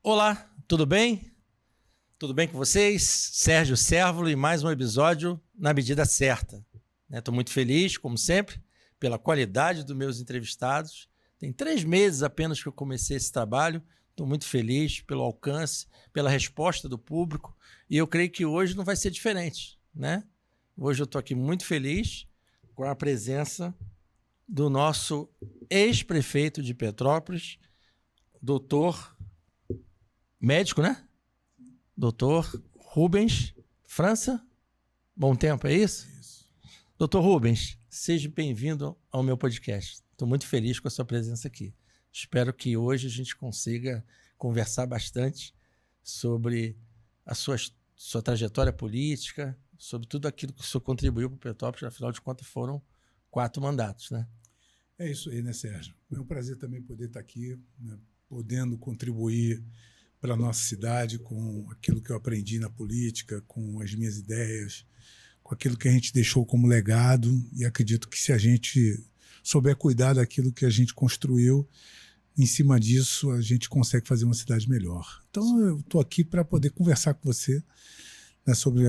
Olá, tudo bem? Tudo bem com vocês? Sérgio Cérvulo e mais um episódio na medida certa. Estou muito feliz, como sempre, pela qualidade dos meus entrevistados. Tem 3 meses apenas que eu comecei esse trabalho. Estou muito feliz pelo alcance, pela resposta do público e eu creio que hoje não vai ser diferente, né? Hoje eu estou aqui muito feliz com a presença do nosso ex-prefeito de Petrópolis, doutor médico, né? Doutor Rubens França. Bom tempo, é isso? Isso. Doutor Rubens, seja bem-vindo ao meu podcast. Estou muito feliz com a sua presença aqui. Espero que hoje a gente consiga conversar bastante sobre a sua trajetória política, sobre tudo aquilo que o senhor contribuiu para o Petrópolis. Afinal de contas, foram 4 mandatos, né? É isso aí, né, Sérgio? É um prazer também poder estar aqui, né, podendo contribuir para a nossa cidade com aquilo que eu aprendi na política, com as minhas ideias, com aquilo que a gente deixou como legado, e acredito que se a gente souber cuidar daquilo que a gente construiu, em cima disso a gente consegue fazer uma cidade melhor. Então eu estou aqui para poder conversar com você, né, sobre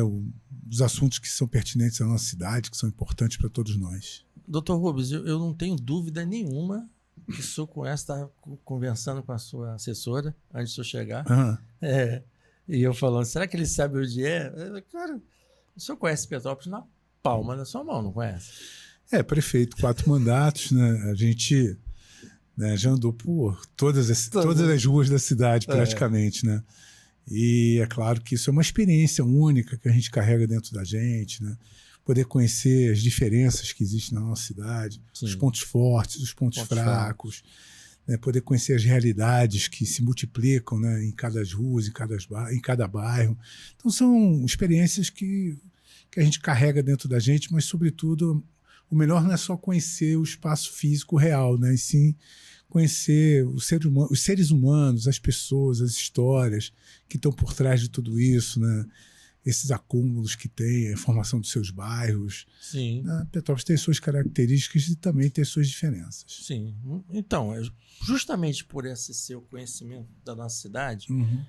os assuntos que são pertinentes à nossa cidade, que são importantes para todos nós. Doutor Rubens, eu não tenho dúvida nenhuma que o senhor conhece, estava conversando com a sua assessora antes de eu chegar. E eu falando, será que ele sabe onde é? Cara, o senhor conhece Petrópolis na palma da sua mão, não conhece? Prefeito, 4 mandatos, né? A gente, né, já andou por todas as ruas da cidade, praticamente, né? E é claro que isso é uma experiência única que a gente carrega dentro da gente, né? Poder conhecer as diferenças que existem na nossa cidade, sim, os pontos fortes, os pontos fracos, né? Poder conhecer as realidades que se multiplicam, né, em cada rua, em cada bairro. Então são experiências que a gente carrega dentro da gente, mas sobretudo o melhor não é só conhecer o espaço físico real, né, e sim conhecer os seres humanos, as pessoas, as histórias que estão por trás de tudo isso, né? Esses acúmulos que tem, a formação dos seus bairros. Sim. Petrópolis tem suas características e também tem suas diferenças. Sim. Então, justamente por esse seu conhecimento da nossa cidade,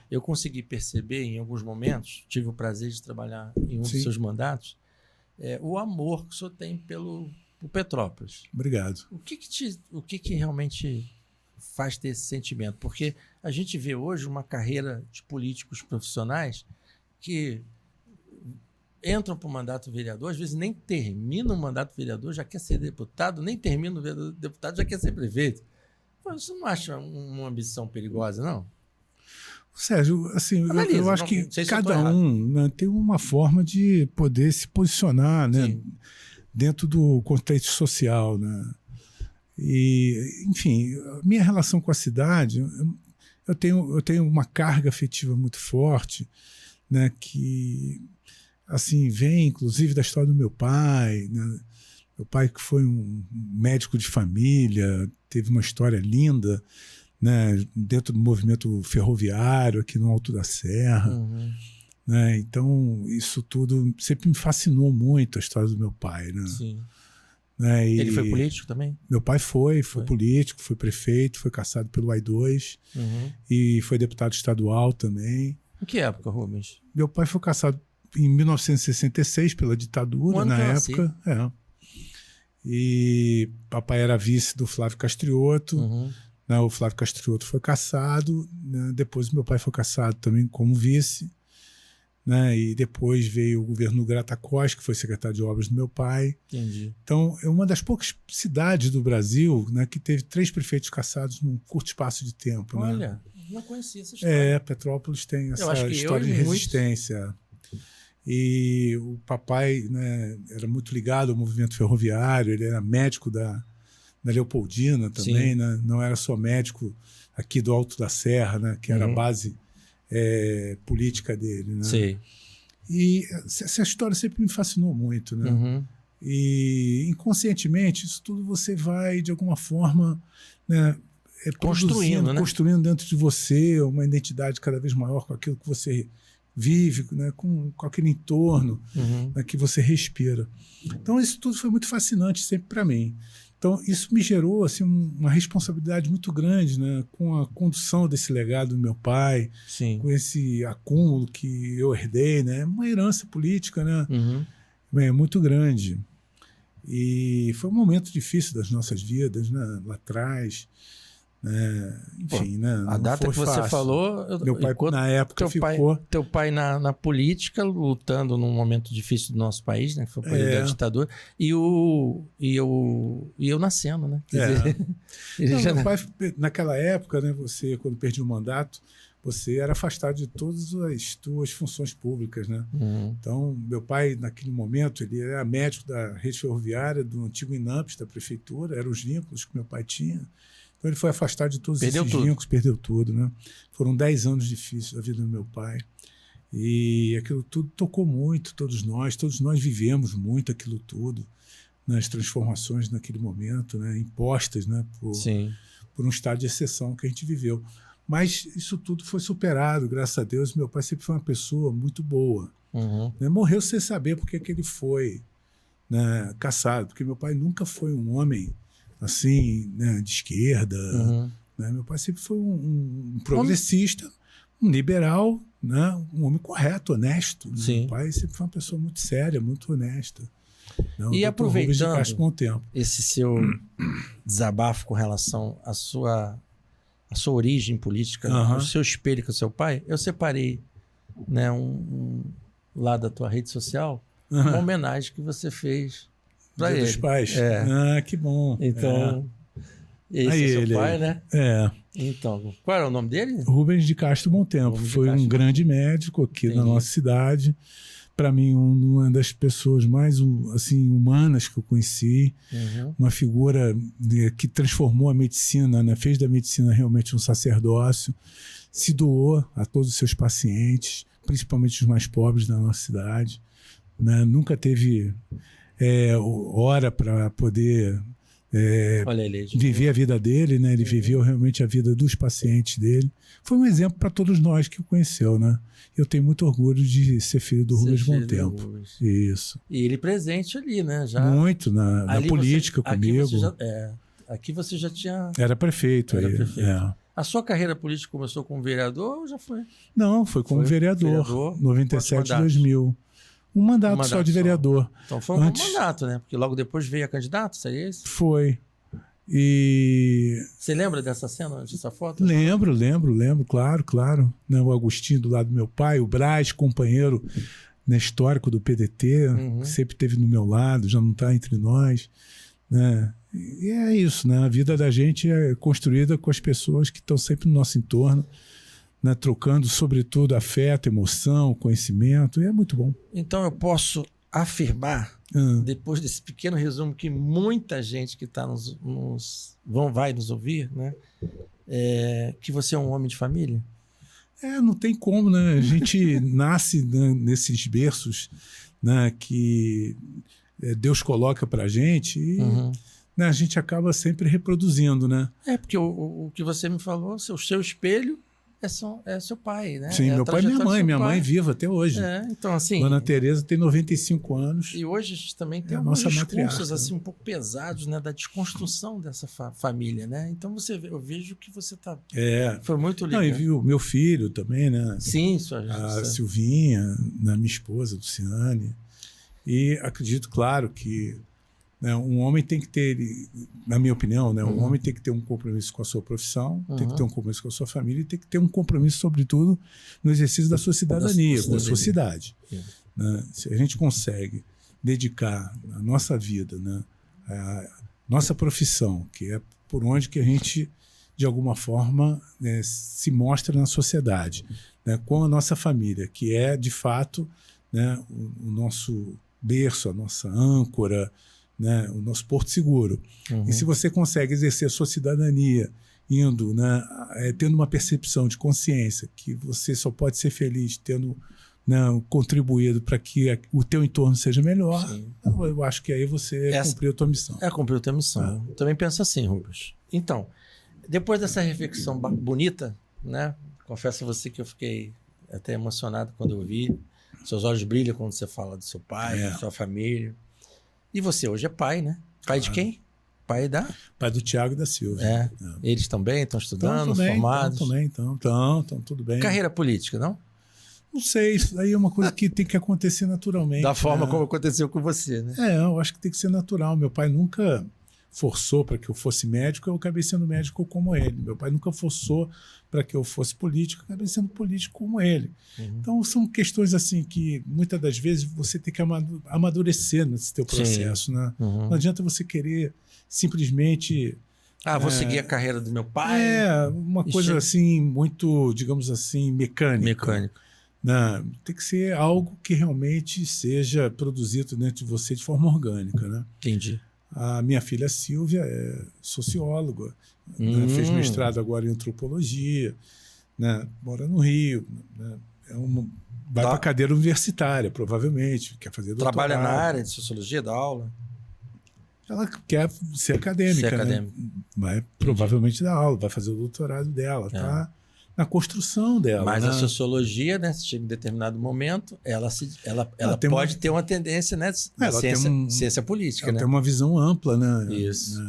eu consegui perceber em alguns momentos, tive o prazer de trabalhar em um dos seus mandatos, o amor que o senhor tem pelo Petrópolis. Obrigado. O que realmente faz ter esse sentimento? Porque a gente vê hoje uma carreira de políticos profissionais que entram para o mandato vereador, às vezes nem termina o mandato vereador, já quer ser deputado, nem termina o deputado, já quer ser prefeito. Você não acha uma ambição perigosa, não? Sérgio, assim, Analisa, eu acho que cada um, né, tem uma forma de poder se posicionar, né, dentro do contexto social, né? E, enfim, a minha relação com a cidade, eu tenho uma carga afetiva muito forte, né, que assim vem inclusive da história do meu pai, né? Meu pai, que foi um médico de família, teve uma história linda, né, dentro do movimento ferroviário aqui no Alto da Serra, né? Então isso tudo sempre me fascinou muito, a história do meu pai, né? Sim. Né? E ele foi político também? Meu pai foi político, foi prefeito, foi cassado pelo AI2 e foi deputado estadual também. Em que época, Rubens? Meu pai foi cassado em 1966 pela ditadura, na época. E papai era vice do Flávio Castriotto. Né, o Flávio Castriotto foi cassado. Né, depois meu pai foi cassado também como vice. Né, e depois veio o governo Grata Costa, que foi secretário de obras do meu pai. Entendi. Então, é uma das poucas cidades do Brasil, né, que teve 3 prefeitos cassados num curto espaço de tempo. Olha, né? não conhecia essa história. Petrópolis tem essa história de resistência. E o papai, né, era muito ligado ao movimento ferroviário, ele era médico da Leopoldina também, né? Não era só médico aqui do Alto da Serra, né, que era a base política dele. Né? Sim. E essa história sempre me fascinou muito. Né? E inconscientemente, isso tudo você vai, de alguma forma, né, construindo dentro de você uma identidade cada vez maior com aquilo que você vive, né, com aquele entorno, né, que você respira. Então isso tudo foi muito fascinante sempre para mim. Então, isso me gerou assim, uma responsabilidade muito grande, né, com a condução desse legado do meu pai, Sim. com esse acúmulo que eu herdei, né, uma herança política, né, muito grande. E foi um momento difícil das nossas vidas, né, lá atrás. Enfim, né? A data que você falou, meu pai na época ficou. Teu pai na política, lutando num momento difícil do nosso país, né? Que foi o período da ditadura, e eu nascendo, né? Quer dizer, meu pai, naquela época, né? Você, quando perdia o mandato, você era afastado de todas as suas funções públicas, né? Então, meu pai, naquele momento, ele era médico da rede ferroviária do antigo INAMPS, da prefeitura, eram os vínculos que meu pai tinha. Então ele foi afastado de todos esses vínculos, perdeu tudo, né? Foram 10 anos difíceis da vida do meu pai. E aquilo tudo tocou muito, todos nós vivemos muito aquilo tudo, nas transformações naquele momento, né? Impostas, né? Por um estado de exceção que a gente viveu. Mas isso tudo foi superado, graças a Deus. Meu pai sempre foi uma pessoa muito boa. Né? Morreu sem saber porque que ele foi, né, caçado, porque meu pai nunca foi um homem assim, né, de esquerda. Né? Meu pai sempre foi um progressista, um liberal, né? Um homem correto, honesto. Né? Meu pai sempre foi uma pessoa muito séria, muito honesta. Né? E aproveitando de esse seu desabafo com relação à sua origem política, o seu espelho com o seu pai, eu separei, né, lá da tua rede social uma homenagem que você fez para ele. Dos pais? Que bom. Então, esse é seu pai, né? Então, qual era o nome dele? Rubens de Castro Bom Tempo. Foi um grande médico aqui na nossa cidade. Para mim, uma das pessoas mais assim, humanas que eu conheci. Uma figura que transformou a medicina, né? Fez da medicina realmente um sacerdócio. Se doou a todos os seus pacientes, principalmente os mais pobres da nossa cidade. Né? Nunca teve hora para poder viver a vida dele, né? Ele viveu realmente a vida dos pacientes dele. Foi um exemplo para todos nós que o conheceu, né? Eu tenho muito orgulho de ser filho do Rubens Bom Tempo. Isso. E ele presente ali, né? Já muito na política comigo. Aqui você já tinha... Era prefeito. A sua carreira política começou como vereador ou já foi? Não, foi como vereador 97 a 2000. Um mandato só de vereador. Então foi um mandato, né? Porque logo depois veio a candidato, seria isso? Foi. E... Você lembra dessa cena, dessa foto? Lembro, claro. Né? O Agostinho do lado do meu pai, o Brás, companheiro, né, histórico do PDT, que sempre esteve do meu lado, já não está entre nós. Né? E é isso, né? A vida da gente é construída com as pessoas que estão sempre no nosso entorno. Né, trocando, sobretudo, afeto, emoção, conhecimento, e é muito bom. Então eu posso afirmar, depois desse pequeno resumo, que muita gente que está vai nos ouvir, né, que você é um homem de família? Não tem como, né? A gente nasce, né, nesses berços, né, que Deus coloca para a gente e né, a gente acaba sempre reproduzindo, né? Porque o que você me falou, o seu espelho é seu pai, né? Sim, meu pai e minha mãe é viva até hoje. Então, assim... Dona Tereza tem 95 anos. E hoje a gente também tem alguns discursos assim, um pouco pesados, né? Da desconstrução dessa família, né? Então, eu vejo que você tá... Foi muito legal. E viu meu filho também, né? Sim, a Silvinha, né? Minha esposa, Luciane. E acredito, claro, que... Né, um homem tem que ter, na minha opinião, né, um homem tem que ter um compromisso com a sua profissão, tem que ter um compromisso com a sua família e tem que ter um compromisso, sobretudo, no exercício da sua cidadania, com a sua cidade. Né? Se a gente consegue dedicar a nossa vida, né, a nossa profissão, que é por onde que a gente, de alguma forma, né, se mostra na sociedade, né, com a nossa família, que é, de fato, né, o nosso berço, a nossa âncora, né, o nosso porto seguro. E se você consegue exercer a sua cidadania indo, né, tendo uma percepção de consciência que você só pode ser feliz tendo, né, contribuído para que o teu entorno seja melhor, eu acho que aí você cumpriu a tua missão. Cumpriu a tua missão. Eu também penso assim, Rubens. Então, depois dessa reflexão bonita, né, confesso a você que eu fiquei até emocionado quando eu vi. Seus olhos brilham quando você fala do seu pai, da sua família. E você hoje é pai, né? Pai de quem? Pai da? Pai do Thiago e da Silvia. Eles também estão estudando, Também, formados? Estão, tudo bem. Carreira política, não? Não sei, isso daí é uma coisa que tem que acontecer naturalmente. Da forma como aconteceu com você, né? Eu acho que tem que ser natural. Meu pai nunca forçou para que eu fosse médico, eu acabei sendo médico como ele. Meu pai nunca forçou para que eu fosse político, eu acabei sendo político como ele. Então são questões assim que muitas das vezes você tem que amadurecer nesse teu processo, né? Não adianta você querer simplesmente vou seguir a carreira do meu pai. Uma coisa assim muito, digamos assim, mecânica. Né? Tem que ser algo que realmente seja produzido dentro de você de forma orgânica, né? Entendi. A minha filha Silvia é socióloga, né? Fez mestrado agora em antropologia, né? Mora no Rio, né? Vai para a cadeira universitária, provavelmente, quer fazer doutorado. Trabalha na área de sociologia, dá aula? Ela quer ser acadêmica, né? Vai provavelmente dar aula, vai fazer o doutorado dela, tá na construção dela. Mas né? a sociologia, né, se chega em determinado momento, ela pode ter uma tendência, né, ciência política, ela né? tem uma visão ampla, né? Isso.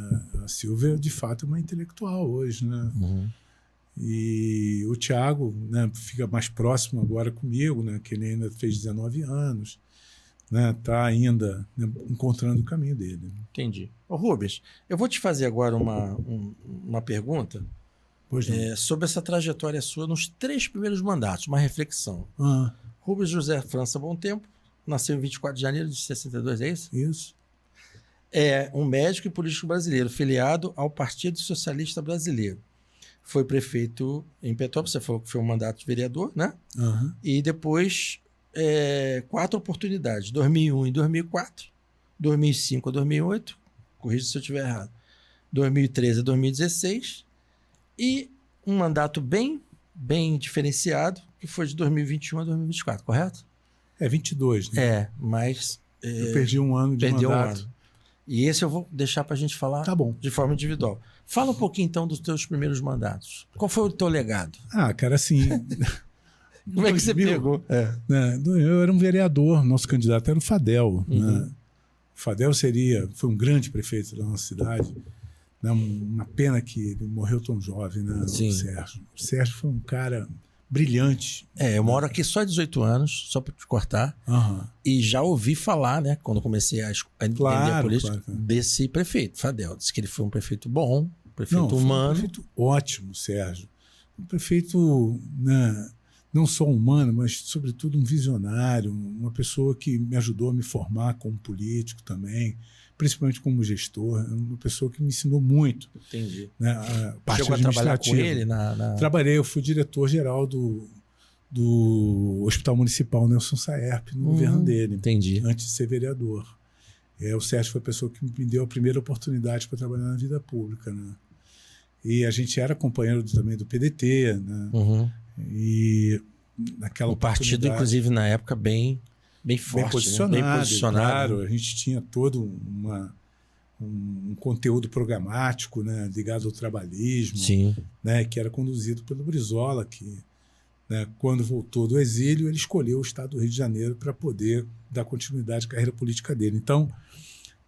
A Silvia, de fato, é uma intelectual hoje, né? E o Thiago, né, fica mais próximo agora comigo, né? Que ele ainda fez 19 anos, né? Tá ainda, né, encontrando o caminho dele. Entendi. Ô, Rubens, eu vou te fazer agora uma pergunta. Sobre essa trajetória sua nos 3 primeiros mandatos, uma reflexão. Rubens José França Bom Tempo, nasceu em 24 de janeiro de 62, é isso? Isso. É um médico e político brasileiro, filiado ao Partido Socialista Brasileiro. Foi prefeito em Petrópolis, você falou que foi um mandato de vereador, né? E depois 4 oportunidades, 2001 e 2004, 2005 a 2008, corrija se eu estiver errado, 2013 a 2016... E um mandato bem diferenciado, que foi de 2021 a 2024, correto? 22, né? Mas... eu perdi um ano de mandato. E esse eu vou deixar para a gente falar de forma individual. Fala um pouquinho, então, dos teus primeiros mandatos. Qual foi o teu legado? Cara, assim... Como é que você pegou? Né, eu era um vereador, nosso candidato era o Fadel. Né? O Fadel foi um grande prefeito da nossa cidade. Uma pena que ele morreu tão jovem, né? Sim. O Sérgio. O Sérgio foi um cara brilhante. Eu moro aqui só há 18 anos, só para te cortar, e já ouvi falar, né, quando comecei a entender a política, desse prefeito, Fadel. Disse que ele foi um prefeito bom, prefeito humano. Um prefeito ótimo, Sérgio. Um prefeito, né, não só humano, mas, sobretudo, um visionário, uma pessoa que me ajudou a me formar como político também, principalmente como gestor, uma pessoa que me ensinou muito. Entendi. Né, a parte chegou a trabalhar com ele? Trabalhei, eu fui diretor-geral do Hospital Municipal Nelson Saerp, no governo dele. Entendi. Antes de ser vereador. O Sérgio foi a pessoa que me deu a primeira oportunidade para trabalhar na vida pública. Né? E a gente era companheiro também do PDT. Né? E naquela o partido, inclusive, na época, bem forte, bem posicionado, né? Bem posicionado. Claro, a gente tinha todo um conteúdo programático, né, ligado ao trabalhismo, né, que era conduzido pelo Brizola, que, né, quando voltou do exílio, ele escolheu o estado do Rio de Janeiro para poder dar continuidade à carreira política dele. Então,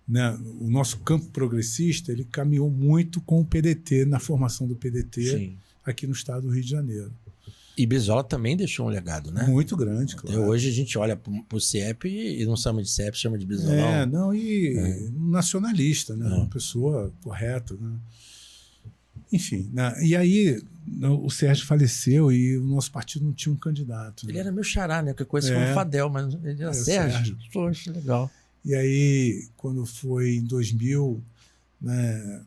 né, o nosso campo progressista ele caminhou muito com o PDT, na formação do PDT aqui no estado do Rio de Janeiro. E Brizola também deixou um legado, né? Muito grande, claro. Até hoje a gente olha para o CIEP e não chama de CIEP, chama de Brizola. Um nacionalista, né? Uma pessoa correta. Né? Enfim, né? E aí o Sérgio faleceu e o nosso partido não tinha um candidato. Né? Ele era meu xará, né? Que eu conheço como Fadel, mas ele era Sérgio. Poxa, legal. E aí, quando foi em 2000, né,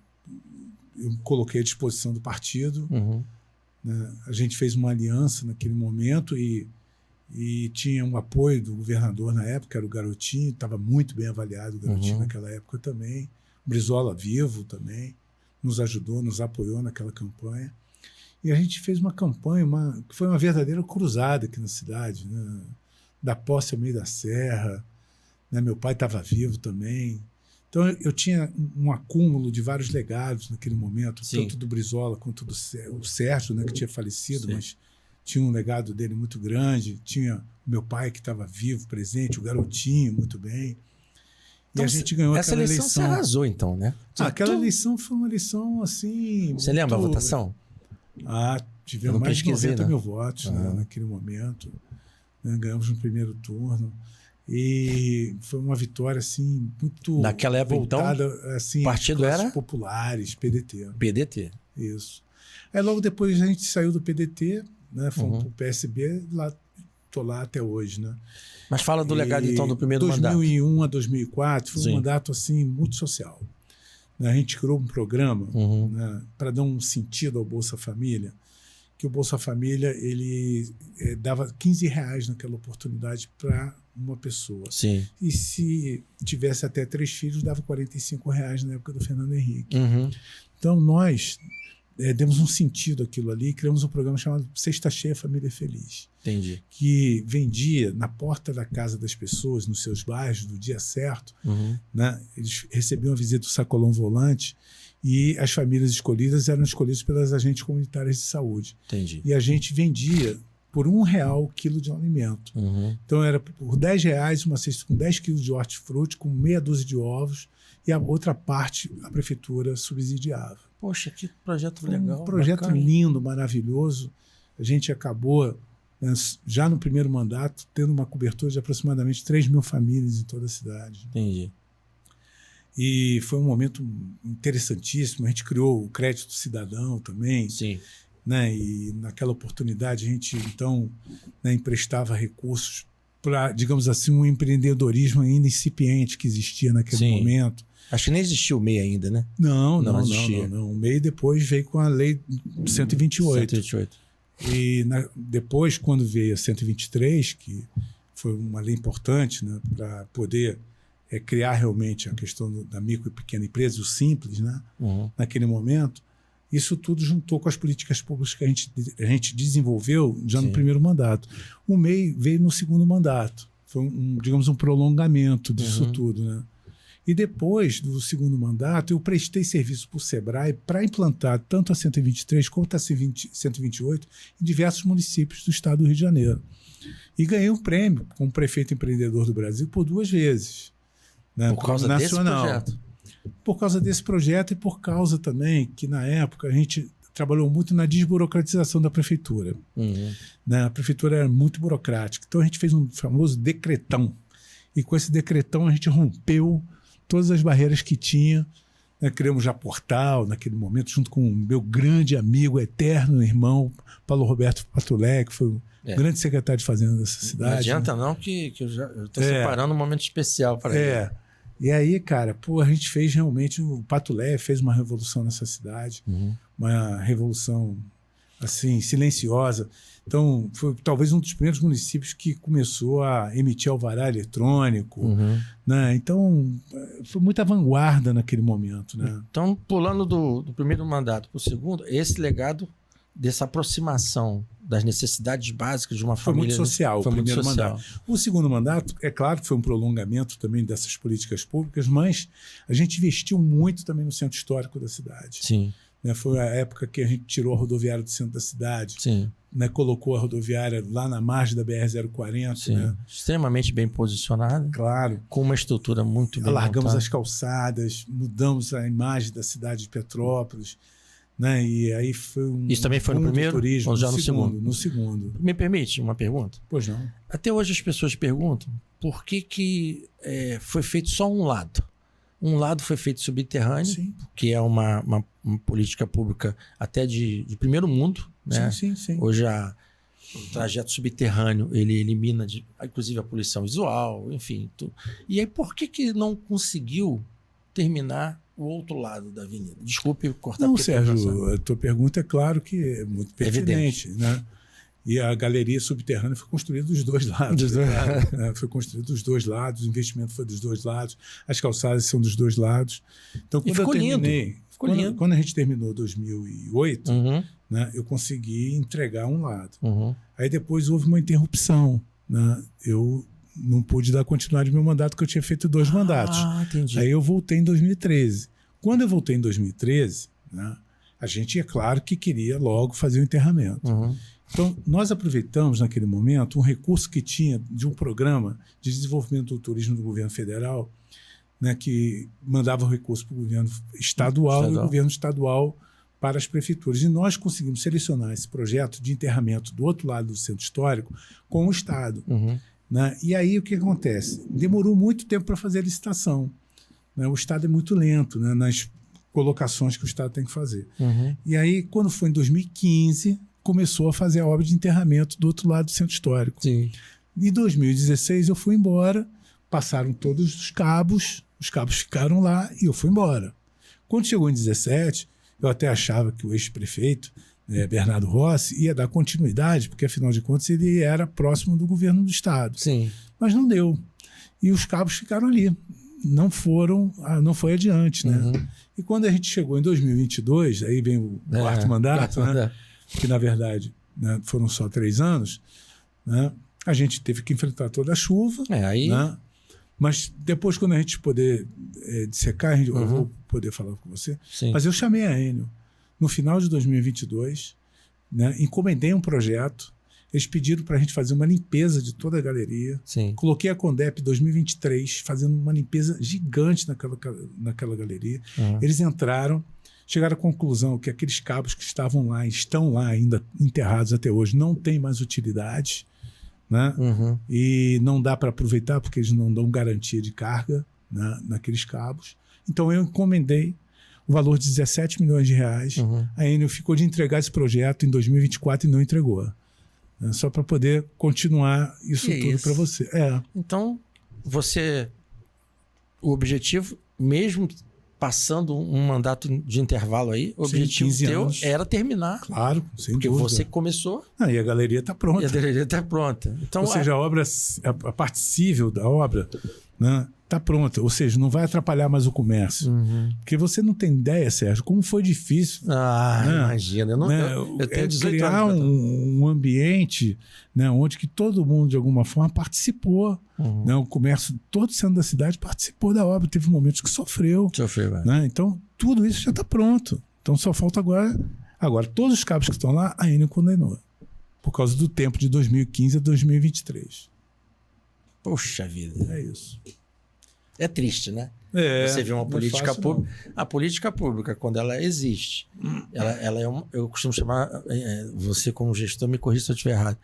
eu coloquei à disposição do partido. Né? A gente fez uma aliança naquele momento e tinha um apoio do governador na época, era o Garotinho, estava muito bem avaliado o Garotinho naquela época também. Brizola vivo também, nos ajudou, nos apoiou naquela campanha. E a gente fez uma campanha que foi uma verdadeira cruzada aqui na cidade, né? Da posse ao meio da serra, né? Meu pai estava vivo também. Então, eu tinha um acúmulo de vários legados naquele momento, tanto do Brizola quanto do Sérgio, né, que tinha falecido, mas tinha um legado dele muito grande. Tinha o meu pai, que estava vivo, presente, o Garotinho, muito bem. Então, a gente ganhou essa aquela eleição. Você arrasou, então, né? Aquela eleição foi uma eleição assim. Você lembra a votação? Tivemos mais de 90 mil votos, né, Uhum. naquele momento. Né, ganhamos no primeiro turno. E foi uma vitória assim muito naquela época, voltada então, assim, partido era populares, PDT. PDT. Isso. Aí logo depois a gente saiu do PDT, né, fomos para o PSB, lá tô lá até hoje, né? Mas fala do legado então do primeiro mandato. 2001 a 2004 foi Sim. um mandato assim muito social. A gente criou um programa, né, para dar um sentido ao Bolsa Família, que o Bolsa Família ele dava R$15 naquela oportunidade para uma pessoa. Sim. E se tivesse até 3 filhos, dava R$45 na época do Fernando Henrique. Uhum. Então nós demos um sentido àquilo ali e criamos um programa chamado Cesta Cheia Família Feliz. Entendi. Que vendia na porta da casa das pessoas, nos seus bairros, no dia certo. Né? Eles recebiam a visita do sacolão volante e as famílias escolhidas eram escolhidas pelas agentes comunitárias de saúde. Entendi. E a gente vendia por R$1 o quilo de alimento. Então era por R$10 uma cesta com 10 quilos de hortifruti, com meia dúzia de ovos, e a outra parte a prefeitura subsidiava. Poxa, que projeto legal. Um projeto bacana. lindo, maravilhoso. A gente acabou, né, já no primeiro mandato, tendo uma cobertura de aproximadamente 3 mil famílias em toda a cidade. Entendi. E foi um momento interessantíssimo. A gente criou o crédito cidadão também. Sim. Né? E naquela oportunidade a gente, então, né, emprestava recursos para, digamos assim, um empreendedorismo ainda incipiente que existia naquele Sim. momento. Acho que nem existia o MEI ainda, né? Não. existia. O MEI depois veio com a lei 128. 128. E depois, quando veio a 123, que foi uma lei importante, né, para poder criar realmente a questão da micro e pequena empresa, o simples, né, naquele momento, isso tudo juntou com as políticas públicas que a gente desenvolveu já no primeiro mandato. O MEI veio no segundo mandato. Foi, digamos, um prolongamento disso tudo, né? E depois do segundo mandato, eu prestei serviço para o SEBRAE para implantar tanto a 123 quanto a 128 em diversos municípios do estado do Rio de Janeiro. E ganhei um prêmio como prefeito empreendedor do Brasil por 2 vezes. Né, por causa nacional. desse projeto. Por causa desse projeto e por causa também que, na época, a gente trabalhou muito na desburocratização da prefeitura. Né, a prefeitura era muito burocrática. Então, a gente fez um famoso decretão. E com esse decretão, a gente rompeu todas as barreiras que tinha. Né, criamos já portal naquele momento, junto com o meu grande amigo, eterno irmão, Paulo Roberto Patulé, que foi o grande secretário de Fazenda dessa cidade. Não adianta não que eu estou separando um momento especial para ele. E aí, cara, a gente fez realmente, o Patulé fez uma revolução nessa cidade, uma revolução, assim, silenciosa. Então, foi talvez um dos primeiros municípios que começou a emitir alvará eletrônico, né? Então, foi muita vanguarda naquele momento, né? Então, pulando do primeiro mandato para o segundo, esse legado dessa aproximação das necessidades básicas de uma família... Foi muito social, foi o muito primeiro social. mandato. O segundo mandato, é claro que foi um prolongamento também dessas políticas públicas, mas a gente investiu muito também no centro histórico da cidade. Sim. Né? Foi a época que a gente tirou a rodoviária do centro da cidade. Sim. Né? Colocou a rodoviária lá na margem da BR-040. Sim. Né? Extremamente bem posicionada. Claro. Com uma estrutura muito bem Alargamos montada. as calçadas, mudamos a imagem da cidade de Petrópolis. Né? E aí foi Isso também foi no primeiro turismo, ou já no segundo? No segundo. Me permite uma pergunta? Pois não. Até hoje as pessoas perguntam por que foi feito só um lado. Um lado foi feito subterrâneo, Sim. que é uma política pública até de primeiro mundo. Né? Sim. Hoje o trajeto subterrâneo ele elimina, inclusive, a poluição visual, enfim. Tudo. E aí por que não conseguiu terminar o outro lado da avenida? Desculpe cortar. Não, Sérgio, a tua pergunta é claro que é muito pertinente, né? E a galeria subterrânea foi construída dos dois lados. Foi construída dos dois lados, o investimento foi dos dois lados, as calçadas são dos dois lados. Então, quando eu terminei, quando a gente terminou 2008, né, eu consegui entregar um lado. Aí depois houve uma interrupção. Né? Eu não pude dar continuidade ao meu mandato, porque eu tinha feito 2 mandatos. Entendi. Aí eu voltei em 2013. Quando eu voltei em 2013, né, a gente, é claro, que queria logo fazer o enterramento. Então, nós aproveitamos, naquele momento, um recurso que tinha de um programa de desenvolvimento do turismo do governo federal, né, que mandava o recurso para o governo estadual e o governo estadual para as prefeituras. E nós conseguimos selecionar esse projeto de enterramento do outro lado do centro histórico com o Estado. Né? E aí o que acontece? Demorou muito tempo para fazer a licitação. Né? O Estado é muito lento, né, nas colocações que o Estado tem que fazer. E aí, quando foi em 2015, começou a fazer a obra de enterramento do outro lado do centro histórico. Sim. Em 2016 eu fui embora, passaram todos os cabos ficaram lá e eu fui embora. Quando chegou em 2017, eu até achava que o ex-prefeito, Bernardo Rossi, ia dar continuidade, porque afinal de contas ele era próximo do governo do Estado. Sim. Mas não deu. E os cabos ficaram ali. Não foi adiante, né? E quando a gente chegou em 2022, aí vem o quarto mandato, né? Que na verdade, né, foram só 3 anos, né? A gente teve que enfrentar toda a chuva, né? Mas depois, quando a gente poder dissecar, eu vou poder falar com você. Sim. Mas eu chamei a Enel no final de 2022, né? Encomendei um projeto. Eles pediram para a gente fazer uma limpeza de toda a galeria. Sim. Coloquei a Condep 2023 fazendo uma limpeza gigante naquela galeria. Eles entraram, chegaram à conclusão que aqueles cabos que estavam lá, estão lá ainda enterrados até hoje, não têm mais utilidade, né? E não dá para aproveitar porque eles não dão garantia de carga, né, naqueles cabos. Então eu encomendei o valor de 17 milhões de reais. A Enel ficou de entregar esse projeto em 2024 e não entregou. Só para poder continuar isso tudo para você. Então, o objetivo, mesmo passando um mandato de intervalo aí, o objetivo teu era terminar. Claro, sem porque dúvida. Você começou. E a galeria está pronta. Então, ou seja, a parte civil da obra, né, está pronta. Ou seja, não vai atrapalhar mais o comércio. Porque você não tem ideia, Sérgio, como foi difícil. Né? Imagina. Eu tenho 18 criar anos. Um ambiente, né, onde que todo mundo, de alguma forma, participou. Né, o comércio, todo o centro da cidade participou da obra. Teve momentos que sofreu. Né? Então, tudo isso já está pronto. Então, só falta agora... Agora, todos os cabos que estão lá, a Enel condenou. Por causa do tempo de 2015 a 2023. Poxa vida. É isso. É triste, né? Você vê uma política pública. A política pública, quando ela existe, ela é eu costumo chamar, você como gestor, me corrija se eu estiver errado,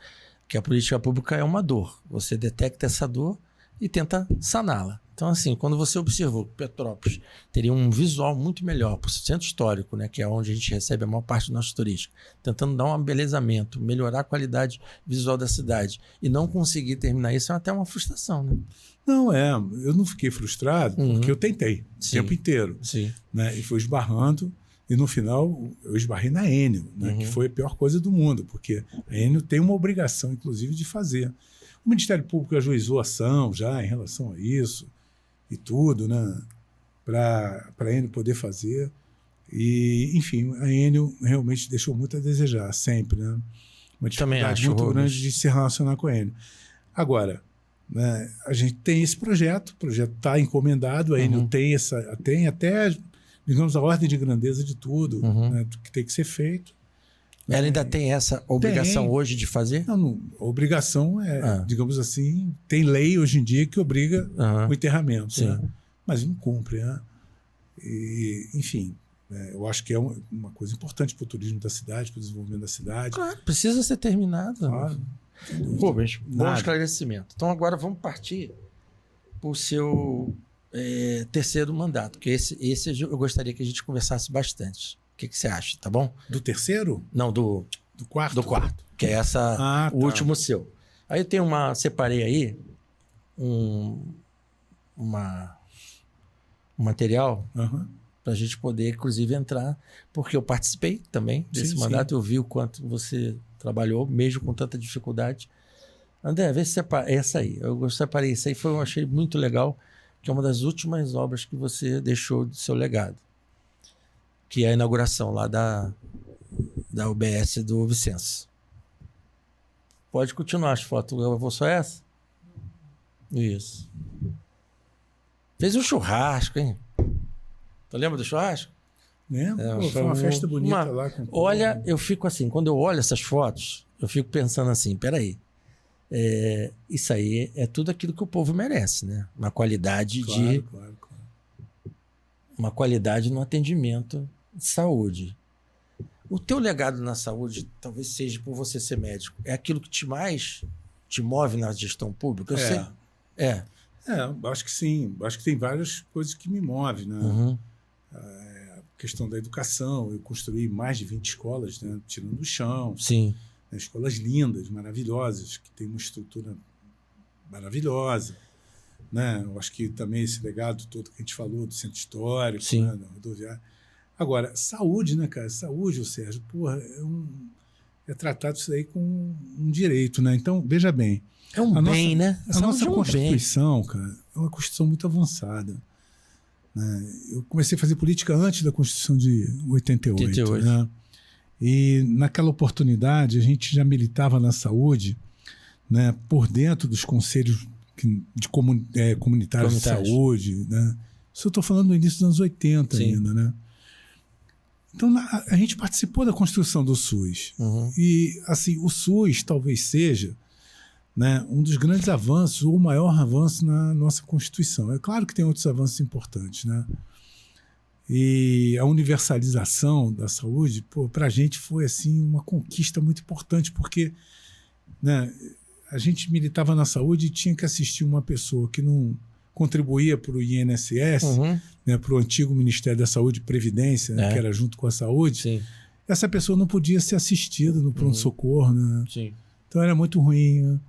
que a política pública é uma dor. Você detecta essa dor e tenta saná-la. Então, assim, quando você observou que Petrópolis teria um visual muito melhor para o centro histórico, né, que é onde a gente recebe a maior parte do nosso turismo, tentando dar um embelezamento, melhorar a qualidade visual da cidade e não conseguir terminar isso, é até uma frustração, né? Não, eu não fiquei frustrado porque eu tentei o tempo inteiro. Né, e fui esbarrando e no final eu esbarrei na Enel, né, que foi a pior coisa do mundo, porque a Enel tem uma obrigação, inclusive, de fazer. O Ministério Público ajuizou ação já em relação a isso e tudo, né, para a Enel poder fazer. E, enfim, a Enel realmente deixou muito a desejar, sempre. Né? Uma dificuldade muito grande de se relacionar com a Enel. Agora, né, a gente tem esse projeto, o projeto está encomendado, a Enel tem até, digamos, a ordem de grandeza de tudo, né, que tem que ser feito. Ela ainda tem essa obrigação hoje de fazer? Não, a obrigação digamos assim, tem lei hoje em dia que obriga o enterramento, né? Mas não cumpre, né? E, enfim, eu acho que é uma coisa importante para o turismo da cidade, para o desenvolvimento da cidade. Claro, precisa ser terminado. Claro. Rubens, bom esclarecimento. Então agora vamos partir para o seu terceiro mandato, que esse eu gostaria que a gente conversasse bastante. O que você acha, tá bom? Do terceiro? Não, do quarto. Do quarto, que é o último seu. Aí eu tenho separei aí um material para a gente poder, inclusive, entrar, porque eu participei também desse mandato, eu vi o quanto você trabalhou, mesmo com tanta dificuldade. André, vê se essa aí. Eu separei isso aí, eu achei muito legal, que é uma das últimas obras que você deixou do seu legado, que é a inauguração lá da UBS do Vicenço. Pode continuar as fotos. Eu vou só essa? Isso. Fez um churrasco, hein? Tu lembra do churrasco? Lembro. Foi uma festa bonita lá. Olha, eu fico assim, quando eu olho essas fotos, eu fico pensando assim, peraí, isso aí é tudo aquilo que o povo merece, né? Uma qualidade Claro. uma qualidade no atendimento de saúde. O teu legado na saúde, talvez seja por você ser médico, é aquilo que mais te move na gestão pública? Eu sei. Acho que sim. Acho que tem várias coisas que me movem, né? Uhum. A questão da educação. Eu construí mais de 20 escolas, né? Tirando do chão. Sim. Né? Escolas lindas, maravilhosas, que têm uma estrutura maravilhosa. Né? Eu acho que também esse legado todo que a gente falou do centro histórico, né? Da rodoviária. Agora, saúde, né, cara? Saúde, Sérgio, porra, é tratado isso aí com um direito, né? Então, veja bem. É um bem, né? A nossa Constituição, cara, é uma Constituição muito avançada. Né? Eu comecei a fazer política antes da Constituição de 88. Né? E naquela oportunidade, a gente já militava na saúde, né, por dentro dos conselhos comunitários de saúde. Né? Isso eu estou falando no início dos anos 80 ainda, né? Então, a gente participou da construção do SUS. Uhum. E, assim, o SUS talvez seja, né, um dos grandes avanços, ou o maior avanço na nossa Constituição. É claro que tem outros avanços importantes, né? E a universalização da saúde, para a gente foi, assim, uma conquista muito importante, porque, né, a gente militava na saúde e tinha que assistir uma pessoa que não contribuía para o INSS, né, para o antigo Ministério da Saúde e Previdência, né, que era junto com a saúde. Sim. Essa pessoa não podia ser assistida no pronto-socorro. Né? Sim. Então era muito ruim. Né?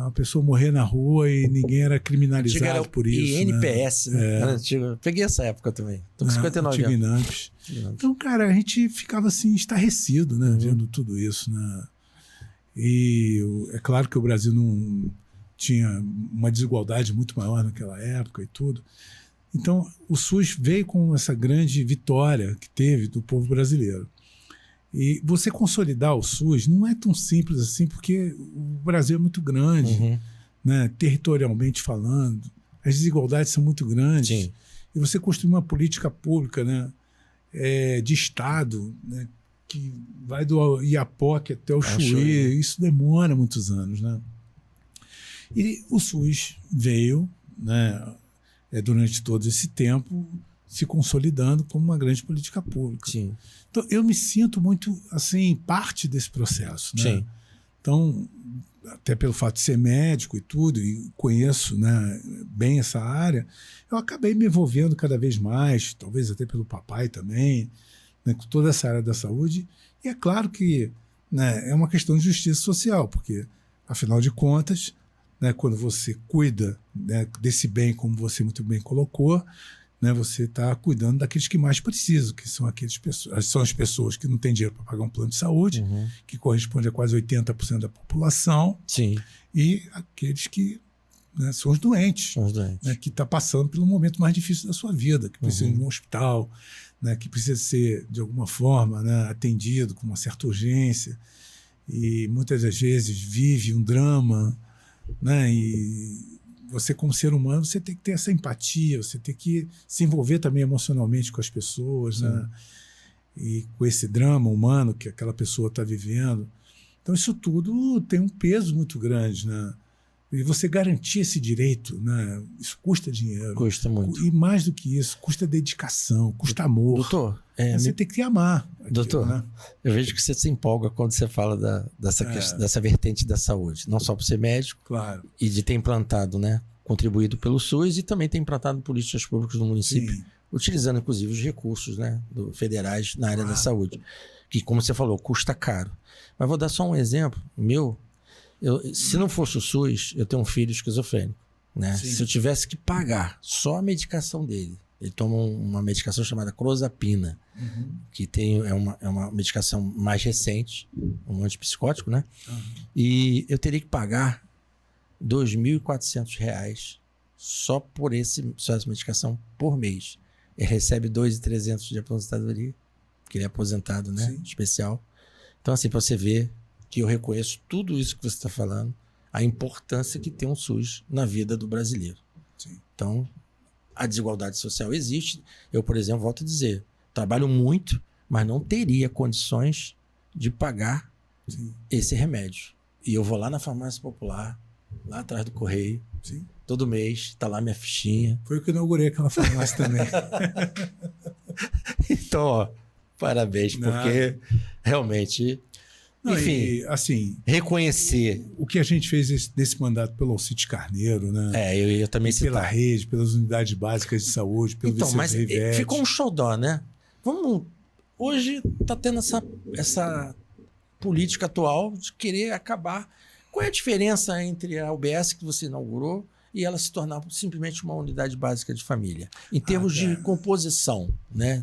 A pessoa morrer na rua e ninguém era criminalizado por isso. INPS, né? Era antigo. Peguei essa época também. Estou com 59 anos. Então, cara, a gente ficava assim, estarrecido, né, vendo tudo isso. Né? E é claro que o Brasil não tinha uma desigualdade muito maior naquela época e tudo. Então, o SUS veio com essa grande vitória que teve do povo brasileiro. E você consolidar o SUS não é tão simples assim, porque o Brasil é muito grande, né, territorialmente falando. As desigualdades são muito grandes. Sim. E você construir uma política pública, né, de Estado, né, que vai do Iapoque até o Chuí, isso demora muitos anos. Né? E o SUS veio, né, durante todo esse tempo, se consolidando como uma grande política pública. Sim. Então, eu me sinto muito, assim, parte desse processo. Né? Sim. Então, até pelo fato de ser médico e tudo, e conheço, né, bem essa área, eu acabei me envolvendo cada vez mais, talvez até pelo papai também, né, com toda essa área da saúde. E é claro que, né, é uma questão de justiça social, porque, afinal de contas, né, quando você cuida, né, desse bem, como você muito bem colocou, né, você está cuidando daqueles que mais precisam, que são são as pessoas que não têm dinheiro para pagar um plano de saúde, que corresponde a quase 80% da população. Sim. E aqueles que, né, são os doentes, né, que estão passando pelo momento mais difícil da sua vida, que precisam de um hospital, né, que precisa ser, de alguma forma, né, atendido com uma certa urgência, e muitas das vezes vive um drama, né, e você, como ser humano, você tem que ter essa empatia, você tem que se envolver também emocionalmente com as pessoas, né, e com esse drama humano que aquela pessoa está vivendo. Então, isso tudo tem um peso muito grande, né? E você garantir esse direito, né, isso custa dinheiro. Custa muito. E mais do que isso, custa dedicação, custa amor. Doutor, você tem que amar. Doutor, né? Eu vejo que você se empolga quando você fala dessa vertente da saúde. Não só por ser médico, claro, e de ter implantado, né, contribuído pelo SUS, e também ter implantado políticas públicas no município, sim, utilizando inclusive os recursos, né, federais na área da saúde, que, como você falou, custa caro. Mas vou dar só um exemplo meu. Se não fosse o SUS, eu tenho um filho esquizofrênico, né? Se eu tivesse que pagar só a medicação dele, ele toma uma medicação chamada clozapina, que é uma medicação mais recente, um antipsicótico, né? E eu teria que pagar R$ 2.400 só por essa medicação por mês. Ele recebe R$ 2.300 de aposentadoria, porque ele é aposentado, né? Sim. Especial. Então, assim, para você ver que eu reconheço tudo isso que você está falando, a importância que tem um SUS na vida do brasileiro. Sim. Então, a desigualdade social existe. Eu, por exemplo, volto a dizer, trabalho muito, mas não teria condições de pagar, sim, esse remédio. E eu vou lá na farmácia popular, lá atrás do correio, sim, todo mês, tá lá minha fichinha. Foi o que eu inaugurei aquela farmácia também. Então, ó, parabéns, porque realmente, enfim, e, assim, reconhecer. o que a gente fez nesse mandato pelo Alcides Carneiro, né? Eu também e pela rede, pelas unidades básicas de saúde, pelo Então, mas Rivete. ficou um xodó, né? Hoje tá tendo essa política atual de querer acabar. Qual é a diferença entre a UBS que você inaugurou e ela se tornar simplesmente uma unidade básica de família? Em termos de composição, né?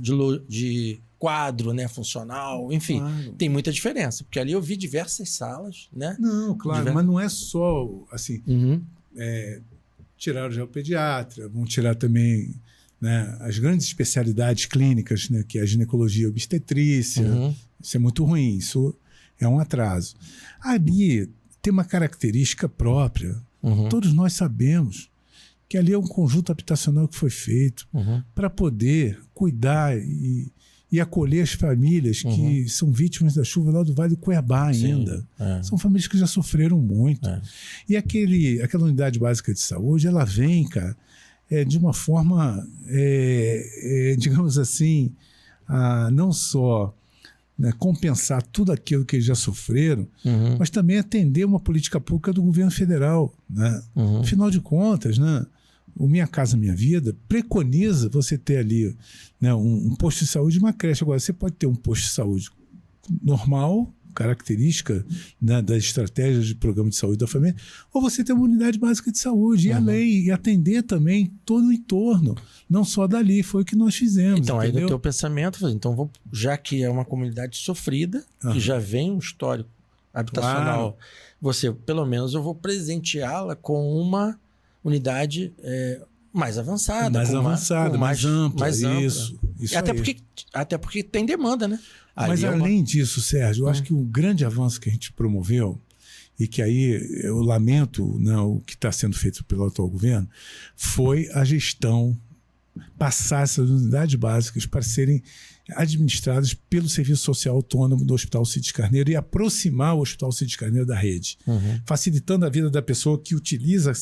De quadro, né? Funcional, enfim, tem muita diferença. Porque ali eu vi diversas salas, né? Não, claro, mas não é só assim. Tiraram já o pediatra, vão tirar também, né, as grandes especialidades clínicas, né, que é a ginecologia e a obstetrícia. Isso é muito ruim, isso é um atraso. Ali tem uma característica própria. Todos nós sabemos que ali é um conjunto habitacional que foi feito para poder cuidar e acolher as famílias que são vítimas da chuva lá do Vale do Cuiabá ainda. São famílias que já sofreram muito. E aquela unidade básica de saúde, ela vem, cara, de uma forma, digamos assim, não só, né, compensar tudo aquilo que eles já sofreram, mas também atender uma política pública do governo federal. Né? Afinal de contas, né, o Minha Casa Minha Vida preconiza você ter ali, né, um posto de saúde e uma creche. Agora, você pode ter um posto de saúde normal, característica, né, das estratégias de programa de saúde da família, ou você ter uma unidade básica de saúde, e além, e atender também todo o entorno, não só dali. Foi o que nós fizemos. Então, entendeu? aí no teu pensamento, então já que é uma comunidade sofrida, que já vem um histórico habitacional, pelo menos eu vou presenteá-la com uma unidade mais avançada. Mais ampla. Isso até porque tem demanda, né? Mas além disso, Sérgio, eu acho que o grande avanço que a gente promoveu, e que aí eu lamento, né, o que está sendo feito pelo atual governo, foi a gestão, passar essas unidades básicas para serem administradas pelo Serviço Social Autônomo do Hospital Alcides Carneiro e aproximar o Hospital Alcides Carneiro da rede, facilitando a vida da pessoa que utiliza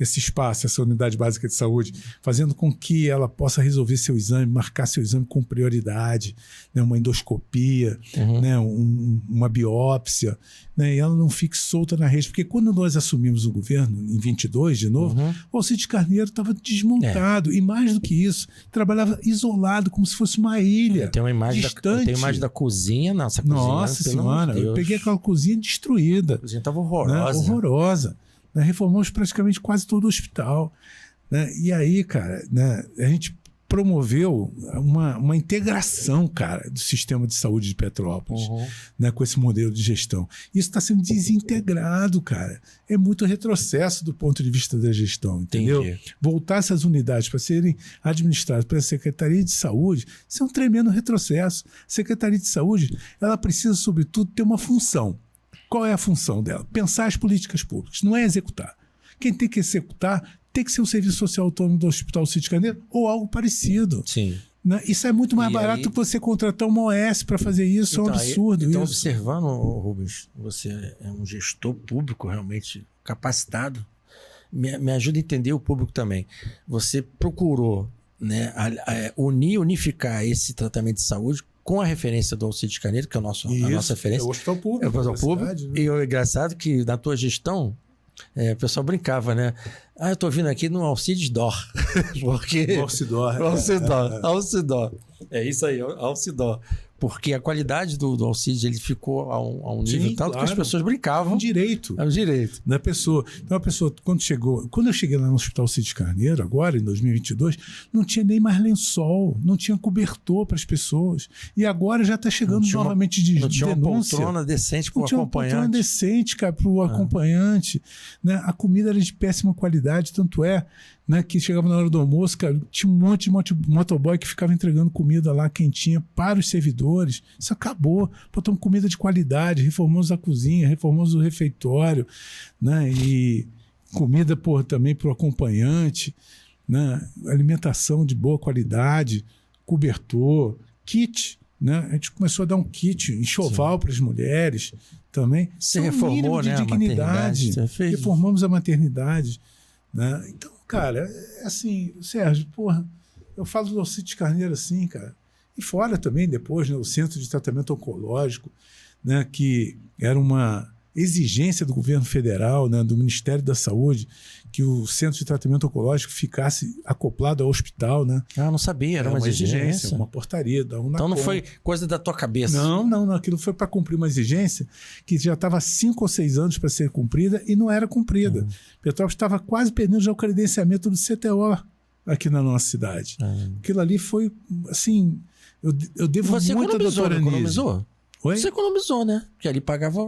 esse espaço, essa unidade básica de saúde, fazendo com que ela possa resolver seu exame, marcar seu exame com prioridade, né, uma endoscopia, né, uma biópsia, né, e ela não fique solta na rede. Porque quando nós assumimos o governo, em 22 de novo, o Alcides Carneiro estava desmontado, e mais do que isso, trabalhava isolado, como se fosse uma ilha. Tem uma imagem distante. Tem imagem da cozinha, nossa senhora, eu peguei aquela cozinha destruída. A cozinha estava horrorosa. Né, horrorosa. Né, reformamos praticamente quase todo o hospital. Né? E aí, cara, né, a gente promoveu uma integração, cara, do sistema de saúde de Petrópolis, né, com esse modelo de gestão. Isso está sendo desintegrado, cara. É muito retrocesso do ponto de vista da gestão, entendeu? Entendi. Voltar essas unidades para serem administradas pela Secretaria de Saúde, isso é um tremendo retrocesso. A Secretaria de Saúde, ela precisa, sobretudo, ter uma função. Qual é a função dela? Pensar as políticas públicas, não é executar. Quem tem que executar tem que ser o Serviço Social Autônomo do Hospital Alcides Carneiro ou algo parecido. Sim. Né? Isso é muito mais barato do que você contratar uma OS para fazer isso. Então, é um absurdo então, isso. Observando, Rubens, você é um gestor público realmente capacitado. Me ajuda a entender o público também. Você procurou, né, unificar esse tratamento de saúde com a referência do Alcides Carneiro, que é a nossa referência. É o hospital público. É o hospital público. Cidade, né? E é engraçado que na tua gestão, o pessoal brincava, né? Eu tô vindo aqui no Alcides Dor. Porque... Alcidor. É isso aí, Alcidor. Porque a qualidade do Alcides, ele ficou a um nível tanto que as pessoas brincavam. É um direito. É um direito. Da pessoa. Então a pessoa, quando eu cheguei lá no Hospital Alcides Carneiro, agora, em 2022, não tinha nem mais lençol, não tinha cobertor para as pessoas. E agora já está chegando novamente de denúncia. Não tinha uma poltrona decente para o acompanhante. Não tinha uma poltrona decente, cara, para o acompanhante. Né? A comida era de péssima qualidade, tanto é, né, que chegava na hora do almoço, cara, tinha um monte de motoboy que ficava entregando comida lá quentinha para os servidores. Isso acabou. Botamos comida de qualidade, reformamos a cozinha, reformamos o refeitório, né, e comida também para o acompanhante, né, alimentação de boa qualidade, cobertor, kit. Né? A gente começou a dar um kit, enxoval para as mulheres também. Você reformou, de dignidade. Reformamos a maternidade. né? Então, cara, é assim, Sérgio, porra, eu falo do Alcides Carneiro assim, cara. E fora também, depois, né, o Centro de Tratamento Oncológico, né, que era uma exigência do governo federal, né, do Ministério da Saúde, que o Centro de Tratamento Oncológico ficasse acoplado ao hospital, né? Ah, não sabia, era uma exigência. Uma portaria da Unacom. Então não foi coisa da tua cabeça. Não, aquilo foi para cumprir uma exigência que já estava há 5 ou 6 anos para ser cumprida e não era cumprida. Petrópolis estava quase perdendo já o credenciamento do CTO aqui na nossa cidade. Aquilo ali foi, assim, eu devo muito à doutora Anísio. Economizou? Oi? Você economizou, né? Porque ali pagava,